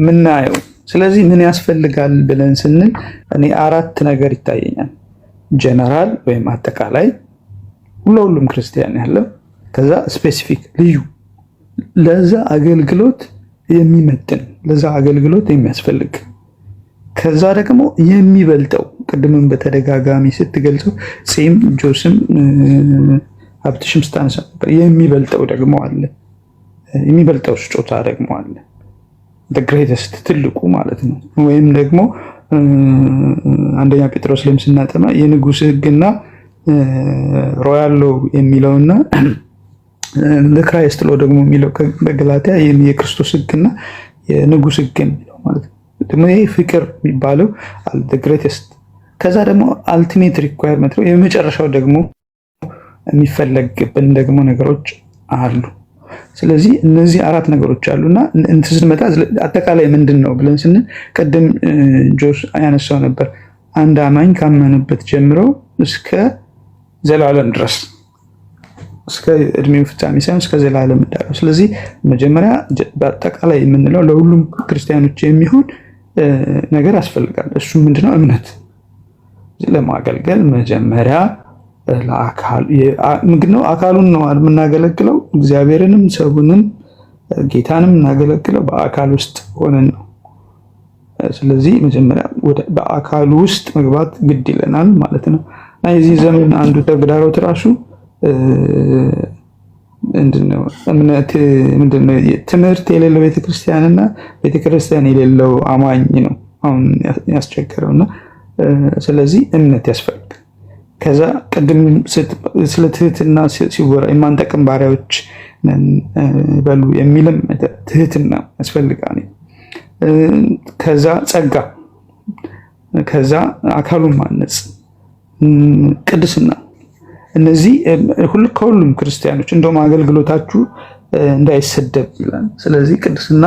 ምናየው። ስለዚህ ምን ያስፈልጋል ብለን ስንል እኔ 4 ነገር ይታየኛል። ጀነራል ወይም አጠቃላይ ሁሉም ክርስቲያን ያለው፣ ከዛ ስፔሲፊክ ልዩ ለዛ አገልግሎት የሚመጥን ለዛ አገልግሎት የሚያስፈልግ ከዛ ደግሞ የሚበልጠው ቅድምም በተደጋጋሚ ስትገልጸው ጺም ጆስም ሀብትሽም ስታነሳ ነበር። የሚበልጠው ደግሞ አለ። የሚበልጠው ስጦታ ደግሞ አለ። ግሬተስት ትልቁ ማለት ነው። ወይም ደግሞ አንደኛ ጴጥሮስ ላይም ስናጠና የንጉሥ ሕግና ሮያል ሎው የሚለውና ለክራይስት ሎው ደግሞ የሚለው በገላትያ የክርስቶስ ሕግና የንጉሥ ሕግ የሚለው ማለት ነው። ደግሞ ይሄ ፍቅር የሚባለው ግሬተስት። ከዛ ደግሞ አልቲሜት ሪኳየርመንት ነው። የመጨረሻው ደግሞ የሚፈለግብን ደግሞ ነገሮች አሉ። ስለዚህ እነዚህ 4 ነገሮች አሉና እንትን ስንመጣ አጠቃላይ ምንድን ነው ብለን ስንል ቅድም ጆስ ያነሳው ነበር። አንድ አማኝ ካመነበት ጀምሮ እስከ ዘላለም ድረስ እስከ እድሜው ፍጻሜ ሳይሆን እስከ ዘላለም እንዳለው። ስለዚህ መጀመሪያ በአጠቃላይ የምንለው ለሁሉም ክርስቲያኖች የሚሆን ነገር ያስፈልጋል። እሱ ምንድነው? እምነት። ለማገልገል መጀመሪያ ምንድነው? አካሉን ነው የምናገለግለው። እግዚአብሔርንም ሰውንም ጌታንም የምናገለግለው በአካል ውስጥ ሆነን ነው። ስለዚህ መጀመሪያ በአካሉ ውስጥ መግባት ግድ ይለናል ማለት ነው። እና የዚህ ዘመን አንዱ ተግዳሮት ራሱ ምንድነው? ትምህርት የሌለው ቤተክርስቲያንና ቤተክርስቲያን የሌለው አማኝ ነው አሁን ያስቸገረውና ስለዚህ እምነት ያስፈልጋል። ከዛ ቅድም ስለ ትህትና ሲወራ የማንጠቅም ባሪያዎች በሉ የሚልም ትህትና ያስፈልጋል። ከዛ ጸጋ፣ ከዛ አካሉን ማነጽ፣ ቅድስና። እነዚህ ከሁሉም ክርስቲያኖች እንደውም አገልግሎታችሁ እንዳይሰደብ ይላል። ስለዚህ ቅድስና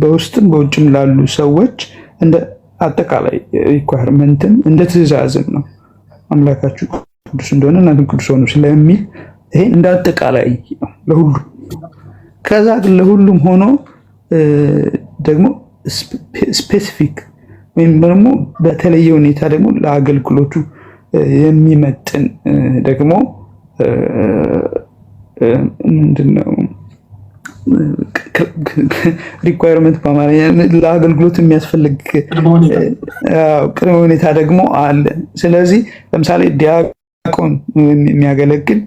በውስጥም በውጭም ላሉ ሰዎች እንደ አጠቃላይ ሪኳየርመንትም እንደ ትእዛዝም ነው። አምላካችሁ ቅዱስ እንደሆነ እናንተም ቅዱስ ሆኑ ስለሚል ይሄን እንደ አጠቃላይ ነው ለሁሉም። ከዛ ግን ለሁሉም ሆኖ ደግሞ ስፔሲፊክ ወይም ደግሞ በተለየ ሁኔታ ደግሞ ለአገልግሎቱ የሚመጥን ደግሞ ምንድነው ሪኳየርመንት በአማርኛ ለአገልግሎት የሚያስፈልግ ቅድመ ሁኔታ ደግሞ አለ። ስለዚህ ለምሳሌ ዲያቆን የሚያገለግል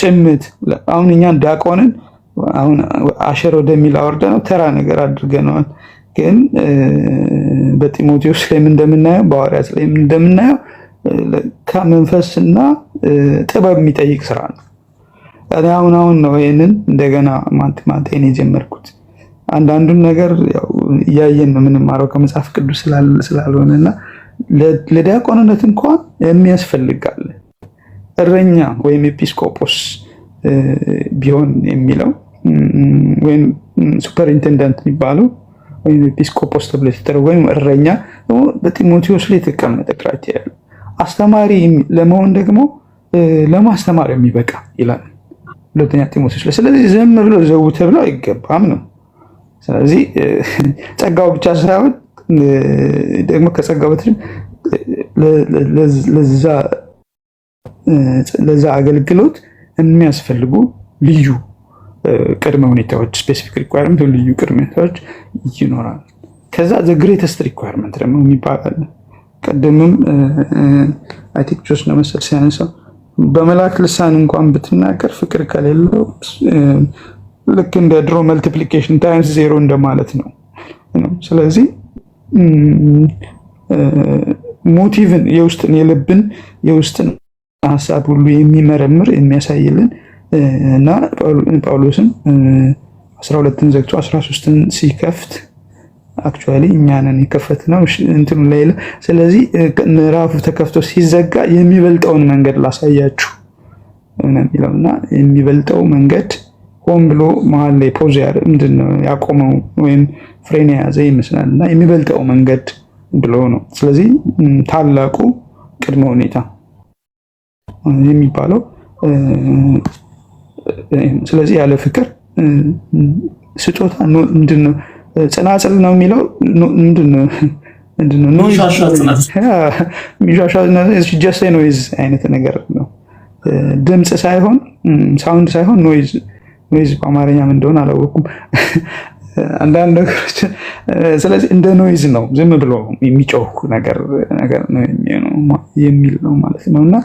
ጭምት፣ አሁን እኛን ዲያቆንን አሁን አሸር ወደሚል አወርደ ነው ተራ ነገር አድርገነዋል። ግን በጢሞቴዎስ ላይም እንደምናየው በሐዋርያት ላይም እንደምናየው ከመንፈስና ጥበብ የሚጠይቅ ስራ ነው። አሁን ነው ይሄንን እንደገና ማንቴን የጀመርኩት። አንዳንዱን ነገር ያው እያየን ነው የምንማረው ከመጽሐፍ ቅዱስ ስላልሆነና ለዲያቆንነት እንኳን የሚያስፈልጋል እረኛ ወይም ኤጲስቆጶስ ቢሆን የሚለው ወይም ሱፐርኢንቴንደንት የሚባለው ወይም ኤጲስቆጶስ ተብሎ የተጠራው ወይም እረኛ በጢሞቴዎስ ላይ የተቀመጠ ክራይቴሪያ ያለው አስተማሪ ለመሆን ደግሞ ለማስተማር የሚበቃ ይላል ሁለተኛ ጢሞቴዎስ ላይ። ስለዚህ ዝም ብሎ ዘው ተብሎ አይገባም ነው። ስለዚህ ጸጋው ብቻ ሳይሆን ደግሞ ከጸጋው በተጨማሪ ለዛ አገልግሎት የሚያስፈልጉ ልዩ ቅድመ ሁኔታዎች ስፔሲፊክ ሪኳየርመንት ልዩ ቅድመ ሁኔታዎች ይኖራል። ከዛ ዘ ግሬተስት ሪኳየርመንት ደግሞ የሚባል ቅድምም አይ ቲንክ ጆስ ነው መሰል ሲያነሳው በመላክ ልሳን እንኳን ብትናገር ፍቅር ከሌለው ልክ እንደ ድሮ መልቲፕሊኬሽን ታይምስ ዜሮ እንደማለት ነው። ስለዚህ ሞቲቭን የውስጥን የልብን የውስጥን ሀሳብ ሁሉ የሚመረምር የሚያሳይልን እና ጳውሎስም 12ን ዘግቶ 13ን ሲከፍት አክቹዋሊ እኛንን የከፈትነው እንትኑ ላይ። ስለዚህ ምዕራፉ ተከፍቶ ሲዘጋ የሚበልጠውን መንገድ ላሳያችሁ ነው የሚለውና የሚበልጠው መንገድ ሆን ብሎ መሀል ላይ ፖዝ ምንድነው ያቆመው ወይም ፍሬን የያዘ ይመስላል እና የሚበልጠው መንገድ ብሎ ነው። ስለዚህ ታላቁ ቅድመ ሁኔታ የሚባለው ስለዚህ ያለ ፍቅር ስጦታ ምንድነው ጽናጽል ነው የሚለው ምንድነው ጀስት ኖይዝ አይነት ነገር ነው። ድምፅ ሳይሆን ሳውንድ ሳይሆን ኖይዝ በአማርኛም እንደሆነ አላወኩም። አንዳንድ ነገሮች ስለዚህ እንደ ኖይዝ ነው፣ ዝም ብሎ የሚጮህ ነገር ነው የሚል ነው ማለት ነውና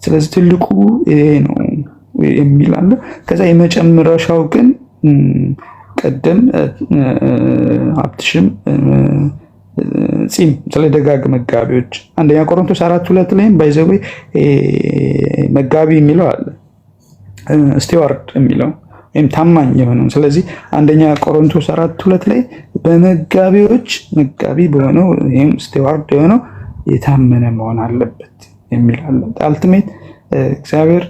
ስለዚህ ትልቁ ይሄ ነው የሚል አለ። ከዛ የመጨረሻው ግን ቀደም ሀብትሽም ጺም ስለ ደጋግ መጋቢዎች አንደኛ ቆሮንቶስ 4:2 ላይም ባይዘዌ መጋቢ የሚለው አለ፣ ስቲዋርድ የሚለው ወይም ታማኝ የሆነው። ስለዚህ አንደኛ ቆሮንቶስ 4:2 ላይ በመጋቢዎች መጋቢ በሆነው ይሄም ስቲዋርድ የሆነው የታመነ መሆን አለበት የሚል አለ። አልቲሜት እግዚአብሔር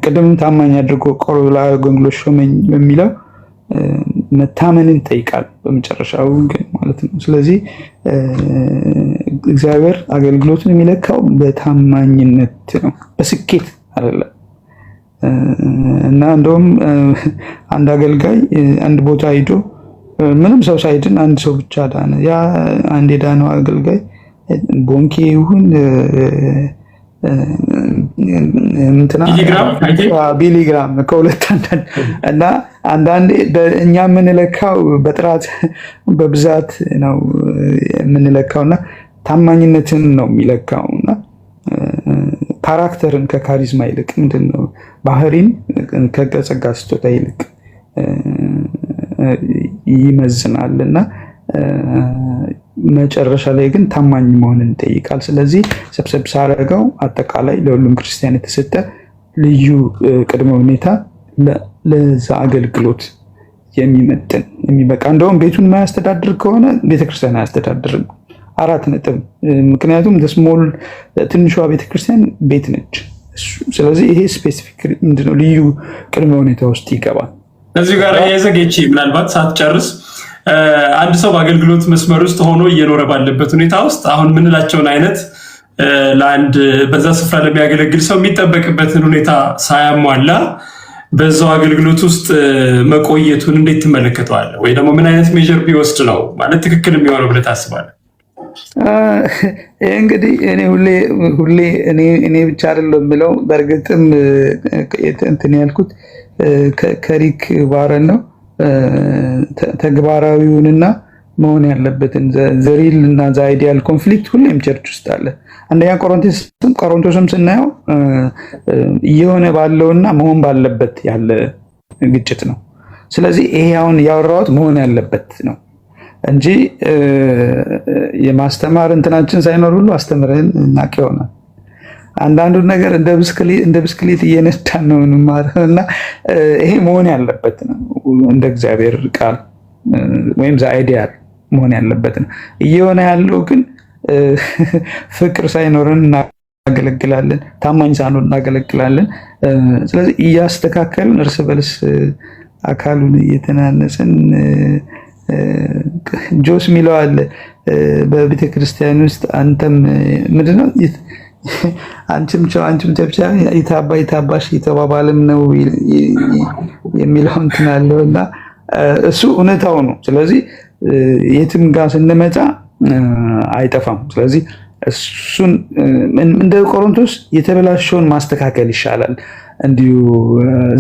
ቅድም ታማኝ አድርጎ ቆርላ አገልግሎት ሾመኝ በሚለው መታመንን ጠይቃል በመጨረሻው ግን ማለት ነው። ስለዚህ እግዚአብሔር አገልግሎቱን የሚለካው በታማኝነት ነው፣ በስኬት አይደለም። እና እንደውም አንድ አገልጋይ አንድ ቦታ ሄዶ ምንም ሰው ሳይድን አንድ ሰው ብቻ ዳነ። ያ አንድ የዳነው አገልጋይ ቦንኬ ይሁን ቢሊግራም ከሁለት አንዳንድ እና አንዳንዴ እኛ የምንለካው በጥራት በብዛት ነው የምንለካውና ታማኝነትን ነው የሚለካውና ካራክተርን ከካሪዝማ ይልቅ ምንድነው ባህሪን ከጸጋ ስጦታ ይልቅ ይመዝናልና መጨረሻ ላይ ግን ታማኝ መሆንን ይጠይቃል። ስለዚህ ሰብሰብ ሳረገው አጠቃላይ ለሁሉም ክርስቲያን የተሰጠ ልዩ ቅድመ ሁኔታ ለዛ አገልግሎት የሚመጥን የሚበቃ። እንደውም ቤቱን የማያስተዳድር ከሆነ ቤተክርስቲያን አያስተዳድርም። 4 ነጥብ። ምክንያቱም ስሞል ትንሿ ቤተክርስቲያን ቤት ነች። ስለዚህ ይሄ ስፔሲፊክ ምንድነው ልዩ ቅድመ ሁኔታ ውስጥ ይገባል። እዚህ ጋር የዘገቼ ምናልባት ሳትጨርስ አንድ ሰው በአገልግሎት መስመር ውስጥ ሆኖ እየኖረ ባለበት ሁኔታ ውስጥ አሁን ምንላቸውን አይነት ለአንድ በዛ ስፍራ ለሚያገለግል ሰው የሚጠበቅበትን ሁኔታ ሳያሟላ በዛው አገልግሎት ውስጥ መቆየቱን እንዴት ትመለከተዋለህ? ወይ ደግሞ ምን አይነት ሜጀር ቢወስድ ነው ማለት ትክክል የሚሆነው ብለህ ታስባለህ? እንግዲህ እኔ ብቻ አይደለም የምለው፣ በእርግጥም እንትን ያልኩት ከሪክ ዋረን ነው። ተግባራዊውንና መሆን ያለበትን ዘሪል እና አይዲያል ኮንፍሊክት ሁሌም ቸርች ውስጥ አለ። አንደኛ ቆሮንቶስም ስናየው እየሆነ ባለውና መሆን ባለበት ያለ ግጭት ነው። ስለዚህ ይሄ አሁን ያወራሁት መሆን ያለበት ነው እንጂ የማስተማር እንትናችን ሳይኖር ሁሉ አስተምረን እናቅ ይሆናል። አንዳንዱን ነገር እንደ ብስክሌት እየነዳን ነው እና ይሄ መሆን ያለበት ነው እንደ እግዚአብሔር ቃል ወይም አይዲያል መሆን ያለበት ነው። እየሆነ ያለው ግን ፍቅር ሳይኖረን እናገለግላለን፣ ታማኝ ሳንሆን እናገለግላለን። ስለዚህ እያስተካከልን እርስ በርስ አካሉን እየተናነጽን ጆስ ሚለው አለ በቤተክርስቲያን ውስጥ አንተም ምንድነው አንቺም ቸብቻ ይታባሽ የተባባልም ነው የሚለው እንትን አለው እና እሱ እውነታው ነው። ስለዚህ የትም ጋር ስንመጣ አይጠፋም። ስለዚህ እሱን እንደ ቆሮንቶስ የተበላሸውን ማስተካከል ይሻላል እንዲሁ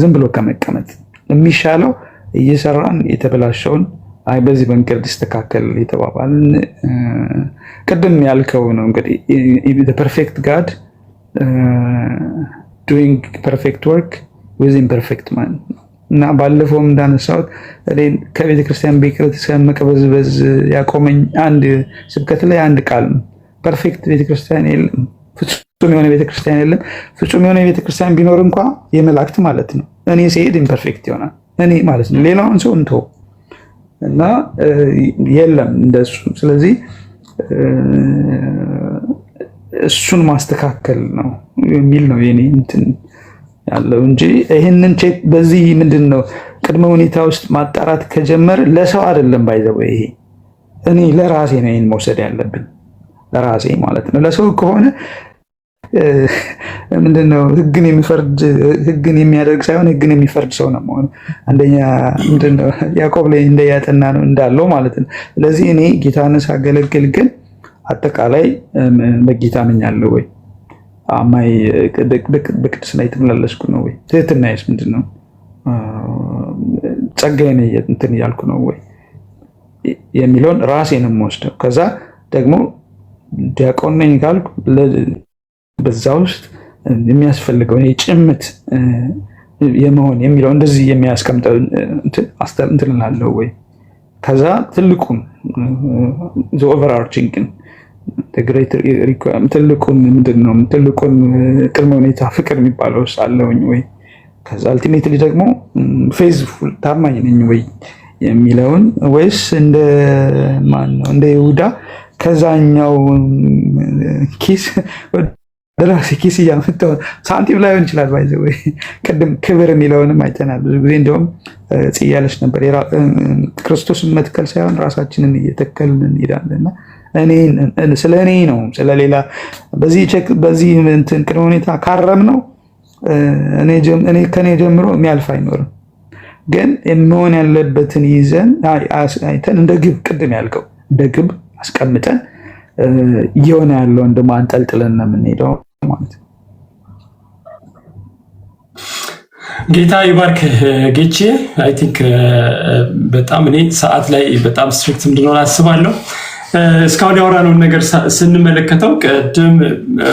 ዝም ብሎ ከመቀመጥ የሚሻለው እየሰራን የተበላሸውን አይ በዚህ መንገድ ይስተካከል የተባባልን ቅድም ያልከው ነው። እንግዲህ the perfect God doing perfect work with imperfect man እና ባለፈውም እንዳነሳሁት ከቤተ ክርስቲያን ቤክረት መቀበዝበዝ ያቆመኝ አንድ ስብከት ላይ አንድ ቃል ነው። ፐርፌክት ቤተክርስቲያን የለም፣ ፍጹም የሆነ ቤተክርስቲያን የለም። ፍጹም የሆነ ቤተክርስቲያን ቢኖር እንኳ የመላእክት ማለት ነው። እኔ ሲሄድ ኢምፐርፌክት ይሆናል እኔ ማለት ነው። ሌላውን ሰው እንተው እና የለም እንደሱ። ስለዚህ እሱን ማስተካከል ነው የሚል ነው የኔ እንትን ያለው እንጂ ይሄንን ቼክ በዚህ ምንድነው ቅድመ ሁኔታ ውስጥ ማጣራት ከጀመረ ለሰው አይደለም ባይዘው ይሄ እኔ ለራሴ ነው ይሄን መውሰድ ያለብኝ ለራሴ ማለት ነው። ለሰው ከሆነ ምንድነው ህግን የሚያደርግ ሳይሆን ህግን የሚፈርድ ሰው ነው ማለት አንደኛ ምንድነው ያዕቆብ ላይ እንደያጠና ነው እንዳለው ማለት ነው። ስለዚህ እኔ ጌታን ሳገለግል ግን አጠቃላይ በጌታ ነኛለሁ ወይ አማይ በቅድስና የተመላለስኩ ነው ወይ ትህትናዬስ ምንድነው ጸጋዬን እንትን እያልኩ ነው ወይ የሚለውን ራሴንም ወስደው ከዛ ደግሞ ዲያቆን ነኝ ካልኩ በዛ ውስጥ የሚያስፈልገው ጭምት የመሆን የሚለው እንደዚህ የሚያስቀምጠው እንትን እላለሁ ወይ ከዛ ትልቁን ኦቨርአርቺንግ ትልቁን ምንድነው ትልቁን ቅድመ ሁኔታ ፍቅር የሚባለው አለውኝ ወይ ከዛ አልቲሜትሊ ደግሞ ፌዝፉል ታማኝ ነኝ ወይ የሚለውን ወይስ እንደ ማን ነው እንደ ይሁዳ ከዛኛው ኪስ ደራሲ ኪስ እያመጣው ሳንቲም ላይሆን ይችላል ባይዘው ወይ ቅድም ክብር የሚለውንም አይተናል ብዙ ጊዜ እንደውም ጽያለሽ ነበር ክርስቶስን መትከል ሳይሆን ራሳችንን እየተከልን እንሄዳለንና ስለ እኔ ነው ስለሌላ በዚህ እንትን ቅድመ ሁኔታ ካረም ነው እኔ ከኔ ጀምሮ የሚያልፍ አይኖርም ግን መሆን ያለበትን ይዘን አይተን እንደ ግብ ቅድም ያልከው እንደ ግብ አስቀምጠን እየሆነ ያለውን ደግሞ አንጠልጥለን ነው የምንሄደው ማለት ነው። ጌታ ይባርክ ጌቼ። አይ ቲንክ በጣም እኔ ሰዓት ላይ በጣም ስትሪክት እንድንሆን አስባለሁ። እስካሁን ያወራነውን ነገር ስንመለከተው ቅድም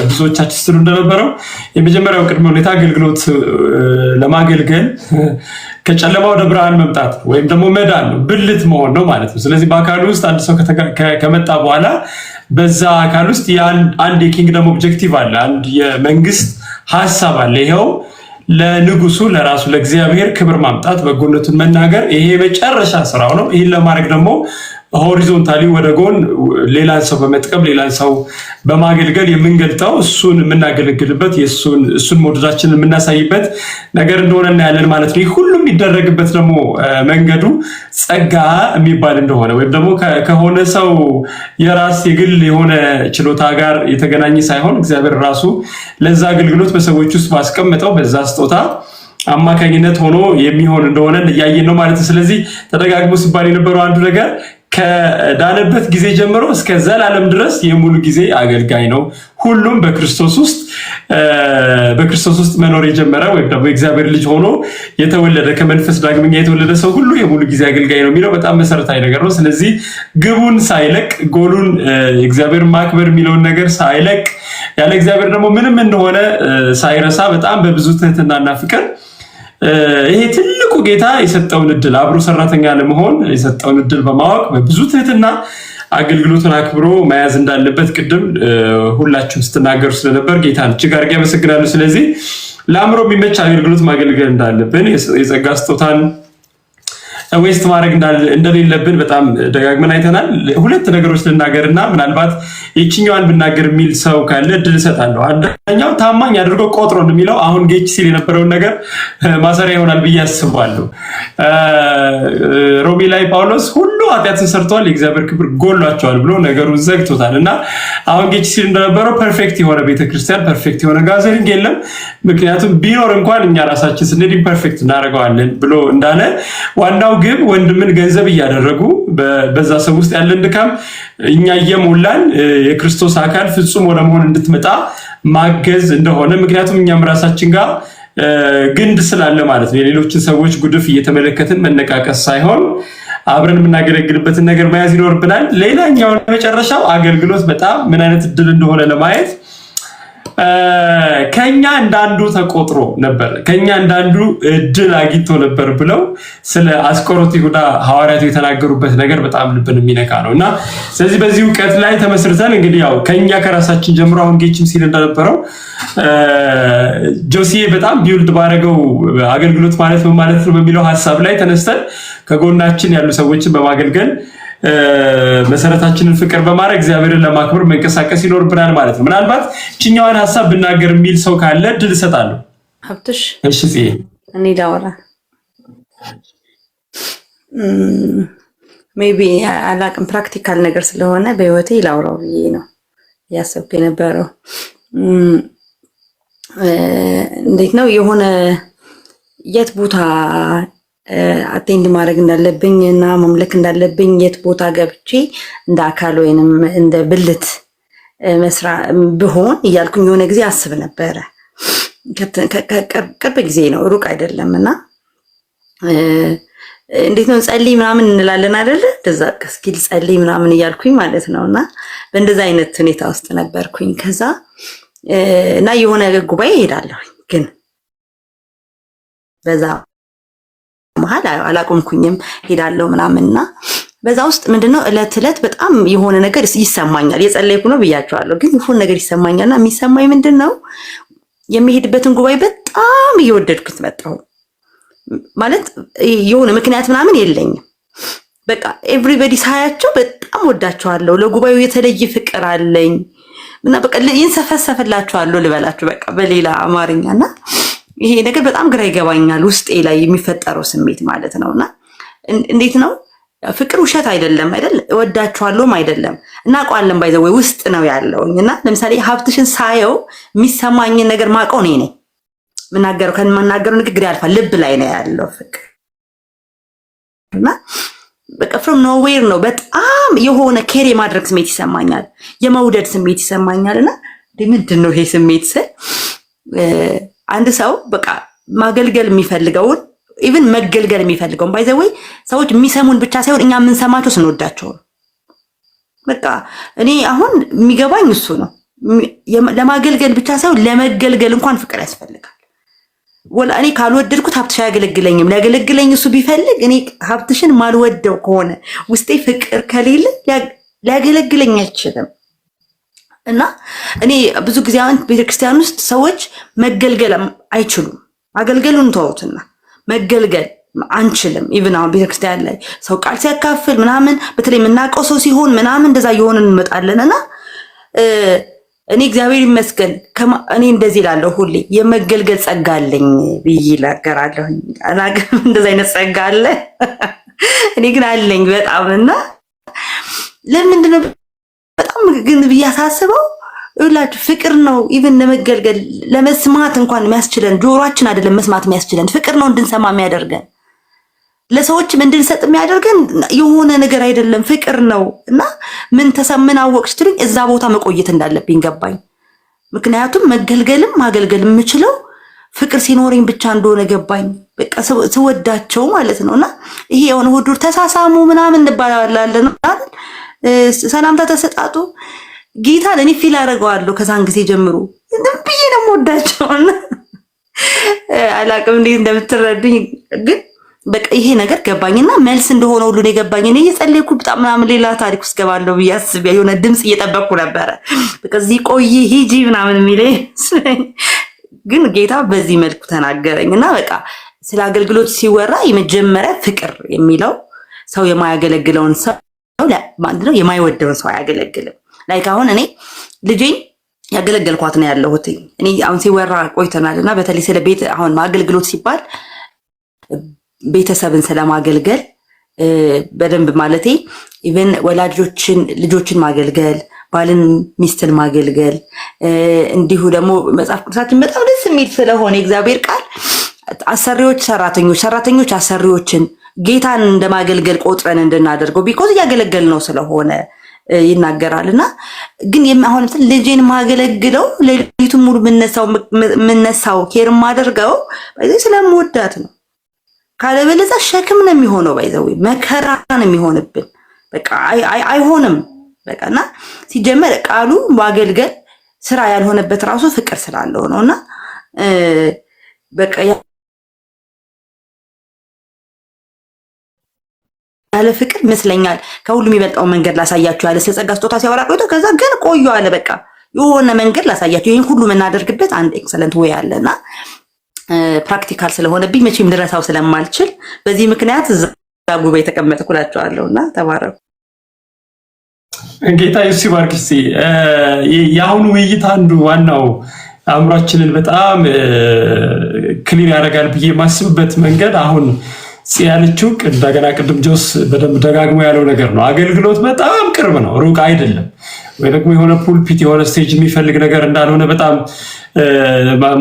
ብዙዎቻችን ስትሉ እንደነበረው የመጀመሪያው ቅድመ ሁኔታ አገልግሎት ለማገልገል ከጨለማ ወደ ብርሃን መምጣት ወይም ደግሞ መዳን ነው፣ ብልት መሆን ነው ማለት ነው። ስለዚህ በአካል ውስጥ አንድ ሰው ከመጣ በኋላ በዛ አካል ውስጥ አንድ የኪንግደም ኦብጀክቲቭ አለ፣ አንድ የመንግስት ሀሳብ አለ። ይኸው ለንጉሱ ለራሱ ለእግዚአብሔር ክብር ማምጣት፣ በጎነቱን መናገር፣ ይሄ የመጨረሻ ስራው ነው። ይህን ለማድረግ ደግሞ ሆሪዞንታሊ ወደ ጎን ሌላን ሰው በመጥቀም ሌላን ሰው በማገልገል የምንገልጠው እሱን የምናገለግልበት እሱን መውደዳችንን የምናሳይበት ነገር እንደሆነ እናያለን ማለት ነው። ይህ ሁሉም የሚደረግበት ደግሞ መንገዱ ጸጋ የሚባል እንደሆነ ወይም ደግሞ ከሆነ ሰው የራስ የግል የሆነ ችሎታ ጋር የተገናኘ ሳይሆን እግዚአብሔር ራሱ ለዛ አገልግሎት በሰዎች ውስጥ ባስቀምጠው በዛ ስጦታ አማካኝነት ሆኖ የሚሆን እንደሆነ እያየን ነው ማለት ነው። ስለዚህ ተደጋግሞ ሲባል የነበረው አንዱ ነገር ከዳነበት ጊዜ ጀምሮ እስከ ዘላለም ድረስ የሙሉ ጊዜ አገልጋይ ነው። ሁሉም በክርስቶስ ውስጥ መኖር የጀመረ ወይም ደግሞ የእግዚአብሔር ልጅ ሆኖ የተወለደ ከመንፈስ ዳግመኛ የተወለደ ሰው ሁሉ የሙሉ ጊዜ አገልጋይ ነው የሚለው በጣም መሰረታዊ ነገር ነው። ስለዚህ ግቡን ሳይለቅ ጎሉን የእግዚአብሔር ማክበር የሚለውን ነገር ሳይለቅ ያለ እግዚአብሔር ደግሞ ምንም እንደሆነ ሳይረሳ በጣም በብዙ ትህትናና ፍቅር ይሄ ትልቁ ጌታ የሰጠውን እድል አብሮ ሰራተኛ ለመሆን የሰጠውን እድል በማወቅ በብዙ ትህትና አገልግሎቱን አክብሮ መያዝ እንዳለበት ቅድም ሁላችሁም ስትናገሩ ስለነበር ጌታን እጅግ አድርጌ አመሰግናለሁ። ስለዚህ ለአእምሮ የሚመች አገልግሎት ማገልገል እንዳለብን የጸጋ ስጦታን ዌስት ማድረግ እንደሌለብን በጣም ደጋግመን አይተናል። ሁለት ነገሮች ልናገርና ምናልባት የችኛዋን ብናገር የሚል ሰው ካለ እድል እሰጣለሁ። አንደኛው ታማኝ አድርጎ ቆጥሮ የሚለው አሁን ጌች ሲል የነበረውን ነገር ማሰሪያ ይሆናል ብዬ አስባለሁ። ሮሜ ላይ ጳውሎስ ሁሉ ኃጢአትን ሰርተዋል የእግዚአብሔር ክብር ጎሏቸዋል ብሎ ነገሩን ዘግቶታል እና አሁን ጌች ሲል እንደነበረው ፐርፌክት የሆነ ቤተክርስቲያን ፐርፌክት የሆነ ጋዘሪንግ የለም። ምክንያቱም ቢኖር እንኳን እኛ ራሳችን ስንሄድ ኢምፐርፌክት እናደርገዋለን ብሎ እንዳለ ዋናው ግብ ወንድምን ገንዘብ እያደረጉ በዛ ሰው ውስጥ ያለን ድካም እኛ እየሞላን የክርስቶስ አካል ፍጹም ወደ መሆን እንድትመጣ ማገዝ እንደሆነ ምክንያቱም እኛም ራሳችን ጋር ግንድ ስላለ ማለት ነው። የሌሎችን ሰዎች ጉድፍ እየተመለከትን መነቃቀስ ሳይሆን አብረን የምናገለግልበትን ነገር መያዝ ይኖርብናል። ሌላኛው መጨረሻው አገልግሎት በጣም ምን አይነት እድል እንደሆነ ለማየት ከኛ እንዳንዱ ተቆጥሮ ነበር፣ ከኛ እንዳንዱ እድል አግኝቶ ነበር ብለው ስለ አስቆሮቱ ይሁዳ ሐዋርያቱ የተናገሩበት ነገር በጣም ልብን የሚነካ ነው እና ስለዚህ በዚህ እውቀት ላይ ተመስርተን እንግዲህ ያው ከኛ ከራሳችን ጀምሮ አሁን ጌችም ሲል እንደነበረው ጆሲዬ በጣም ቢውልድ ባደረገው አገልግሎት ማለት ምን ማለት ነው በሚለው ሐሳብ ላይ ተነስተን ከጎናችን ያሉ ሰዎችን በማገልገል መሰረታችንን ፍቅር በማድረግ እግዚአብሔርን ለማክበር መንቀሳቀስ ይኖርብናል ማለት ነው። ምናልባት እችኛዋን ሐሳብ ብናገር የሚል ሰው ካለ እድል እሰጣለሁ። ሀብትሽ እሺ እኔ ላውራ ሜቢ አላቅም ፕራክቲካል ነገር ስለሆነ በህይወቴ ላውራው ብዬ ነው ያሰብኩ የነበረው። እንዴት ነው የሆነ የት ቦታ አቴንድ ማድረግ እንዳለብኝ እና መምለክ እንዳለብኝ የት ቦታ ገብቼ እንደ አካል ወይንም እንደ ብልት መስራ ብሆን እያልኩኝ የሆነ ጊዜ አስብ ነበረ። ቅርብ ጊዜ ነው ሩቅ አይደለም እና እንዴት ነው ጸልይ ምናምን እንላለን አይደለ? እንደዛ እስኪ ጸልይ ምናምን እያልኩኝ ማለት ነውና በእንደዛ አይነት ሁኔታ ውስጥ ነበርኩኝ። ከዛ እና የሆነ ጉባኤ እሄዳለሁ ግን በዛ መሀል አላቆምኩኝም ሄዳለሁ ምናምንና በዛ ውስጥ ምንድነው እለት በጣም የሆነ ነገር ይሰማኛል። የጸለይኩ ነው ብያቸዋለሁ፣ ግን የሆነ ነገር ይሰማኛልና የሚሰማኝ ምንድነው የሚሄድበትን ጉባኤ በጣም እየወደድኩት መጣሁ። ማለት የሆነ ምክንያት ምናምን የለኝም። በቃ ኤቭሪባዲ ሳያቸው በጣም ወዳቸዋለሁ። ለጉባኤው የተለየ ፍቅር አለኝ እና በቃ ይንሰፈሰፍላቸዋለሁ ልበላችሁ በቃ በሌላ አማርኛና ይሄ ነገር በጣም ግራ ይገባኛል። ውስጤ ላይ የሚፈጠረው ስሜት ማለት ነውና እንዴት ነው ፍቅር ውሸት አይደለም አይደል? እወዳቸዋለሁም አይደለም እና ቋለም ባይዘው ውስጥ ነው ያለውና ለምሳሌ ሀብትሽን ሳየው የሚሰማኝን ነገር ማቀው ነኝ ምናገረው ከመናገረው ንግግር ያልፋል። ልብ ላይ ነው ያለው ፍቅር እና በቃ from nowhere ነው በጣም የሆነ ኬር የማድረግ ስሜት ይሰማኛል፣ የመውደድ ስሜት ይሰማኛልና ምንድነው ይሄ ስሜት ስል አንድ ሰው በቃ ማገልገል የሚፈልገውን ኢቭን መገልገል የሚፈልገውን ባይ ዘ ወይ ሰዎች የሚሰሙን ብቻ ሳይሆን እኛ የምንሰማቸው ስንወዳቸው ነው። በቃ እኔ አሁን የሚገባኝ እሱ ነው። ለማገልገል ብቻ ሳይሆን ለመገልገል እንኳን ፍቅር ያስፈልጋል። ወላ እኔ ካልወደድኩት ሀብትሽ አያገለግለኝም። ሊያገለግለኝ እሱ ቢፈልግ እኔ ሀብትሽን ማልወደው ከሆነ ውስጤ ፍቅር ከሌለ ሊያገለግለኝ አይችልም። እና እኔ ብዙ ጊዜ አሁን ቤተክርስቲያን ውስጥ ሰዎች መገልገል አይችሉም። አገልገሉን ተውትና መገልገል አንችልም። ኢቭን አሁን ቤተክርስቲያን ላይ ሰው ቃል ሲያካፍል ምናምን በተለይ የምናውቀው ሰው ሲሆን ምናምን እንደዛ የሆነን እንመጣለንና እኔ እግዚአብሔር ይመስገን እኔ እንደዚህ እላለሁ ሁሌ የመገልገል ጸጋ አለኝ ብዬ እናገራለሁ። አላውቅም እንደዛ አይነት ጸጋ አለ እኔ ግን አለኝ በጣምና ለምንድን ነው በጣም ግን ብያሳስበው ሁላችሁ ፍቅር ነው። ኢቭን ለመገልገል ለመስማት እንኳን የሚያስችለን ጆሮአችን አይደለም መስማት የሚያስችለን ፍቅር ነው እንድንሰማ የሚያደርገን ለሰዎችም እንድንሰጥ የሚያደርገን የሆነ ነገር አይደለም ፍቅር ነው። እና ምን ተሰምን አወቅሽ ትሉኝ እዛ ቦታ መቆየት እንዳለብኝ ገባኝ። ምክንያቱም መገልገልም ማገልገልም የምችለው ፍቅር ሲኖረኝ ብቻ እንደሆነ ገባኝ። በቃ ስወዳቸው ማለት ነውና ይሄ የሆነ ሁዱር ተሳሳሙ ምናምን እንባላለን አይደል? ሰላምታ ተሰጣጡ ጌታን እኔ ፊል አደርገዋለሁ ከዛን ጊዜ ጀምሮ እንደም ብዬ ነው የምወዳቸው። አላቅም እንዴት እንደምትረዱኝ ግን በቃ ይሄ ነገር ገባኝና መልስ እንደሆነ ሁሉ ነው የገባኝ። እኔ እየጸለይኩ በጣም ምናምን ሌላ ታሪክ ውስጥ ገባለሁ ብዬ አስቤ የሆነ ድምጽ እየጠበቅኩ ነበረ። በቃ እዚህ ቆይ ሂጂ ምናምን የሚለኝ ግን ጌታ በዚህ መልኩ ተናገረኝና በቃ ስለ አገልግሎት ሲወራ የመጀመሪያ ፍቅር የሚለው ሰው የማያገለግለውን ሰው ማንነው የማይወደውን ሰው አያገለግልም። ላይክ አሁን እኔ ልጄን ያገለገልኳት ነው ያለሁት። እኔ አሁን ሲወራ ቆይተናልና በተለይ ስለ ቤት አሁን አገልግሎት ሲባል ቤተሰብን ስለማገልገል በደንብ ማለቴ ኢቭን ወላጆችን ልጆችን ማገልገል ባልን ሚስትን ማገልገል እንዲሁ ደግሞ መጽሐፍ ቅዱሳችን በጣም ደስ የሚል ስለሆነ እግዚአብሔር ቃል አሰሪዎች ሰራተኞች አሰሪዎችን ጌታን እንደማገልገል ቆጥረን እንድናደርገው ቢኮዝ ያገለገል ነው ስለሆነ ይናገራልና ግን አሁን ልጄን ማገለግለው ለሊቱን ሙሉ ምነሳው ኬር ማደርገው ባይዘይ ስለምወዳት ነው። ካለበለዛ ሸክም ነው የሚሆነው፣ ባይዘው መከራ ነው የሚሆንብን። በቃ አይሆንም። በቃና ሲጀመር ቃሉ ማገልገል ስራ ያልሆነበት ራሱ ፍቅር ስላለው ነውና በቃ ያለ ፍቅር ይመስለኛል ከሁሉም የሚበልጣው መንገድ ላሳያችሁ ያለ ስለጸጋ ስጦታ ሲያወራ ቆይቶ ከዛ ግን ቆዩ አለ። በቃ የሆነ መንገድ ላሳያችሁ ይሄን ሁሉ የምናደርግበት አንድ ኤክሰለንት ወይ አለና ፕራክቲካል ስለሆነብኝ መቼም ልረሳው ስለማልችል በዚህ ምክንያት እዛ ጉባኤ ተቀመጥኩላችኋለሁና ተባረኩ። ጌታ ኢየሱስ ይባርክሽ። የአሁኑ ውይይት አንዱ ዋናው አእምሯችንን በጣም ክሊር ያደርጋል ብዬ የማስብበት መንገድ አሁን ያለችው እንደገና ቅድም ጆስ በደንብ ደጋግሞ ያለው ነገር ነው። አገልግሎት በጣም ቅርብ ነው፣ ሩቅ አይደለም። ወይ ደግሞ የሆነ ፑልፒት የሆነ ስቴጅ የሚፈልግ ነገር እንዳልሆነ በጣም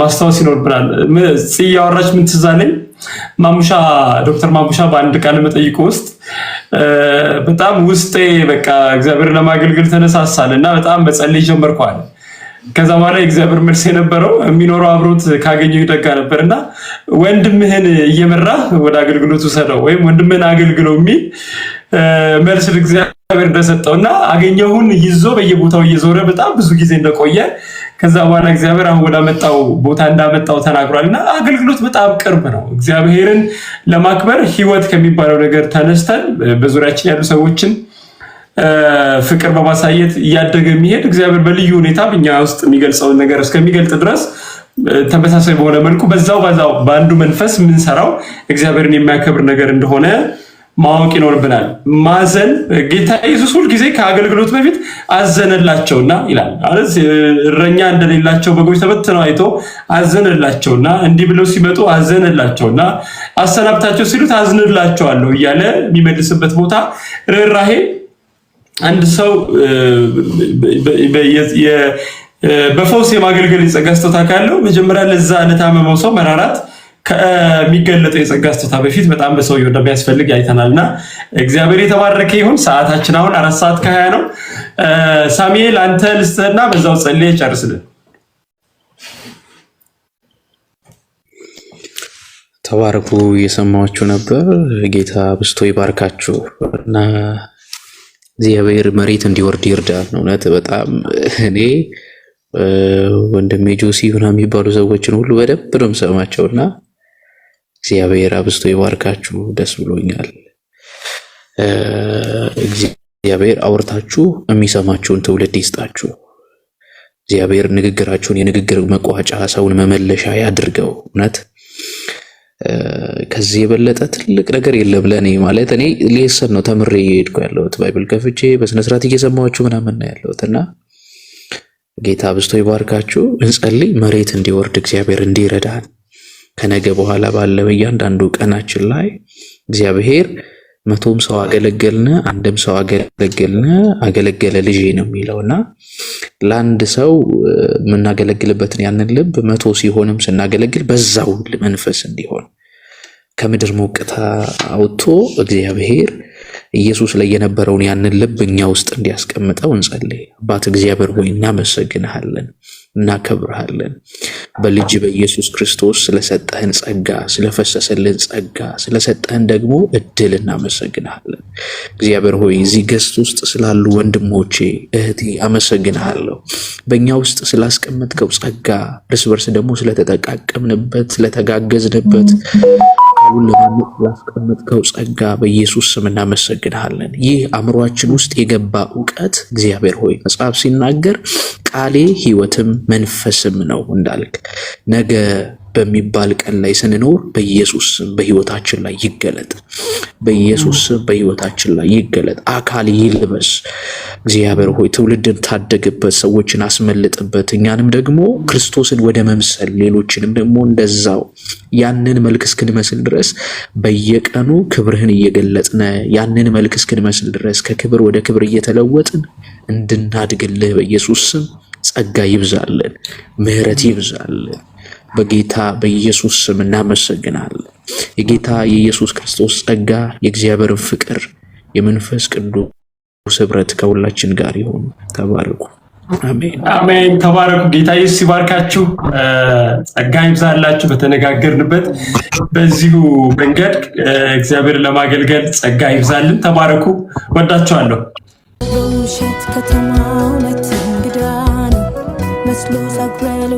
ማስታወስ ይኖርብናል። ያወራች ምን ትዝ አለኝ ዶክተር ማሙሻ በአንድ ቃለ መጠይቅ ውስጥ በጣም ውስጤ በቃ እግዚአብሔር ለማገልገል ተነሳሳልና በጣም መጸለይ ጀመርኩ አለ ከዛ በኋላ የእግዚአብሔር መልስ የነበረው የሚኖረው አብሮት ካገኘው ይደጋ ነበርና ወንድምህን እየመራ ወደ አገልግሎቱ ሰደው ወይም ወንድምህን አገልግለው የሚል መልስ እግዚአብሔር እንደሰጠውና አገኘሁን ይዞ በየቦታው እየዞረ በጣም ብዙ ጊዜ እንደቆየ ከዛ በኋላ እግዚአብሔር አሁን ወደ መጣው ቦታ እንዳመጣው ተናግሯልና አገልግሎት በጣም ቅርብ ነው። እግዚአብሔርን ለማክበር ህይወት ከሚባለው ነገር ተነስተን በዙሪያችን ያሉ ሰዎችን ፍቅር በማሳየት እያደገ የሚሄድ እግዚአብሔር በልዩ ሁኔታ በእኛ ውስጥ የሚገልጸውን ነገር እስከሚገልጥ ድረስ ተመሳሳይ በሆነ መልኩ በዛው በአንዱ መንፈስ የምንሰራው እግዚአብሔርን የሚያከብር ነገር እንደሆነ ማወቅ ይኖርብናል። ማዘን ጌታ ኢየሱስ ሁል ጊዜ ከአገልግሎት በፊት አዘነላቸውና ይላል ማለት እረኛ እንደሌላቸው በጎች ተበትነው አይቶ አዘነላቸውና እንዲህ ብለው ሲመጡ አዘነላቸውና አሰናብታቸው ሲሉት አዝንላቸዋለሁ እያለ የሚመልስበት ቦታ ርኅራኄ አንድ ሰው በፈውስ የማገልገል የጸጋ ስጦታ ካለው መጀመሪያ ለዛ ለታመመው ሰው መራራት ከሚገለጠው የጸጋ ስጦታ በፊት በጣም በሰውየው እንደሚያስፈልግ አይተናልና እግዚአብሔር የተባረከ ይሁን። ሰዓታችን አሁን 4:20 ነው። ሳሙኤል አንተ ልስጥህና በዛው ጸልዬ ጨርስልን። ተባረኩ። እየሰማችሁ ነበር። ጌታ ብስቶ ይባርካችሁ እና እግዚአብሔር መሬት እንዲወርድ ይርዳል። እውነት በጣም እኔ ወንድሜ ጆሲ ምናምን የሚባሉ ሰዎችን ሁሉ በደንብ ነው የምሰማቸውና እግዚአብሔር አብስቶ ይባርካችሁ። ደስ ብሎኛል። እግዚአብሔር አውርታችሁ የሚሰማችሁን ትውልድ ይስጣችሁ። እግዚአብሔር ንግግራችሁን የንግግር መቋጫ ሰውን መመለሻ ያድርገው። እውነት ከዚህ የበለጠ ትልቅ ነገር የለም ለኔ። ማለት እኔ ሌሰን ነው ተምሬ እየሄድኩ ያለሁት ባይብል ከፍቼ በስነ ስርዓት እየሰማችሁ ምናምን ነው ያለሁትና ጌታ አብስቶ ይባርካችሁ። እንጸልይ። መሬት እንዲወርድ እግዚአብሔር እንዲረዳን ከነገ በኋላ ባለው እያንዳንዱ ቀናችን ላይ እግዚአብሔር 100ም ሰው አገለገልን፣ አንድም ሰው አገለገለ ልጄ ነው የሚለውና ለአንድ ሰው የምናገለግልበትን ያንን ልብ 100 ሲሆንም ስናገለግል በዛው መንፈስ እንዲሆን ከምድር ሞቅታ አውጥቶ እግዚአብሔር ኢየሱስ ላይ የነበረውን ያንን ልብ እኛ ውስጥ እንዲያስቀምጠው እንጸልይ። አባት እግዚአብሔር ሆይ እናመሰግንሃለን፣ እናከብርሃለን። በልጅ በኢየሱስ ክርስቶስ ስለሰጠህን ጸጋ፣ ስለፈሰሰልን ጸጋ፣ ስለሰጠህን ደግሞ እድል እናመሰግንሃለን። እግዚአብሔር ሆይ እዚህ ገስት ውስጥ ስላሉ ወንድሞቼ እህቴ አመሰግንሃለሁ። በእኛ ውስጥ ስላስቀመጥከው ጸጋ፣ እርስ በርስ ደግሞ ስለተጠቃቀምንበት፣ ስለተጋገዝንበት ሁሉ ለማመጥ ስላስቀመጥከው ጸጋ በኢየሱስ ስም እናመሰግንሃለን። ይህ አእምሯችን ውስጥ የገባ ዕውቀት እግዚአብሔር ሆይ መጽሐፍ ሲናገር ቃሌ ሕይወትም መንፈስም ነው እንዳልክ ነገ በሚባል ቀን ላይ ስንኖር በኢየሱስ ስም በሕይወታችን ላይ ይገለጥ። በኢየሱስ ስም በሕይወታችን ላይ ይገለጥ። አካል ይልበስ። እግዚአብሔር ሆይ ትውልድን ታደግበት፣ ሰዎችን አስመልጥበት። እኛንም ደግሞ ክርስቶስን ወደ መምሰል ሌሎችንም ደግሞ እንደዛው ያንን መልክ እስክንመስል ድረስ በየቀኑ ክብርህን እየገለጥነ ያንን መልክ እስክንመስል ድረስ ከክብር ወደ ክብር እየተለወጥን እንድናድግልህ በኢየሱስ ስም ጸጋ ይብዛልን፣ ምሕረት ይብዛልን። በጌታ በኢየሱስ ስም እናመሰግናለን። የጌታ የኢየሱስ ክርስቶስ ጸጋ፣ የእግዚአብሔር ፍቅር፣ የመንፈስ ቅዱስ ኅብረት ከሁላችን ጋር ይሁን። ተባረኩ። አሜን አሜን። ተባረኩ። ጌታ ኢየሱስ ይባርካችሁ፣ ጸጋ ይብዛላችሁ። በተነጋገርንበት በዚሁ መንገድ እግዚአብሔር ለማገልገል ጸጋ ይብዛልን። ተባረኩ። ወዳችኋለሁ። በውሸት ከተማ እውነት እንግዳ ነው መስሎ ዛጉረሉ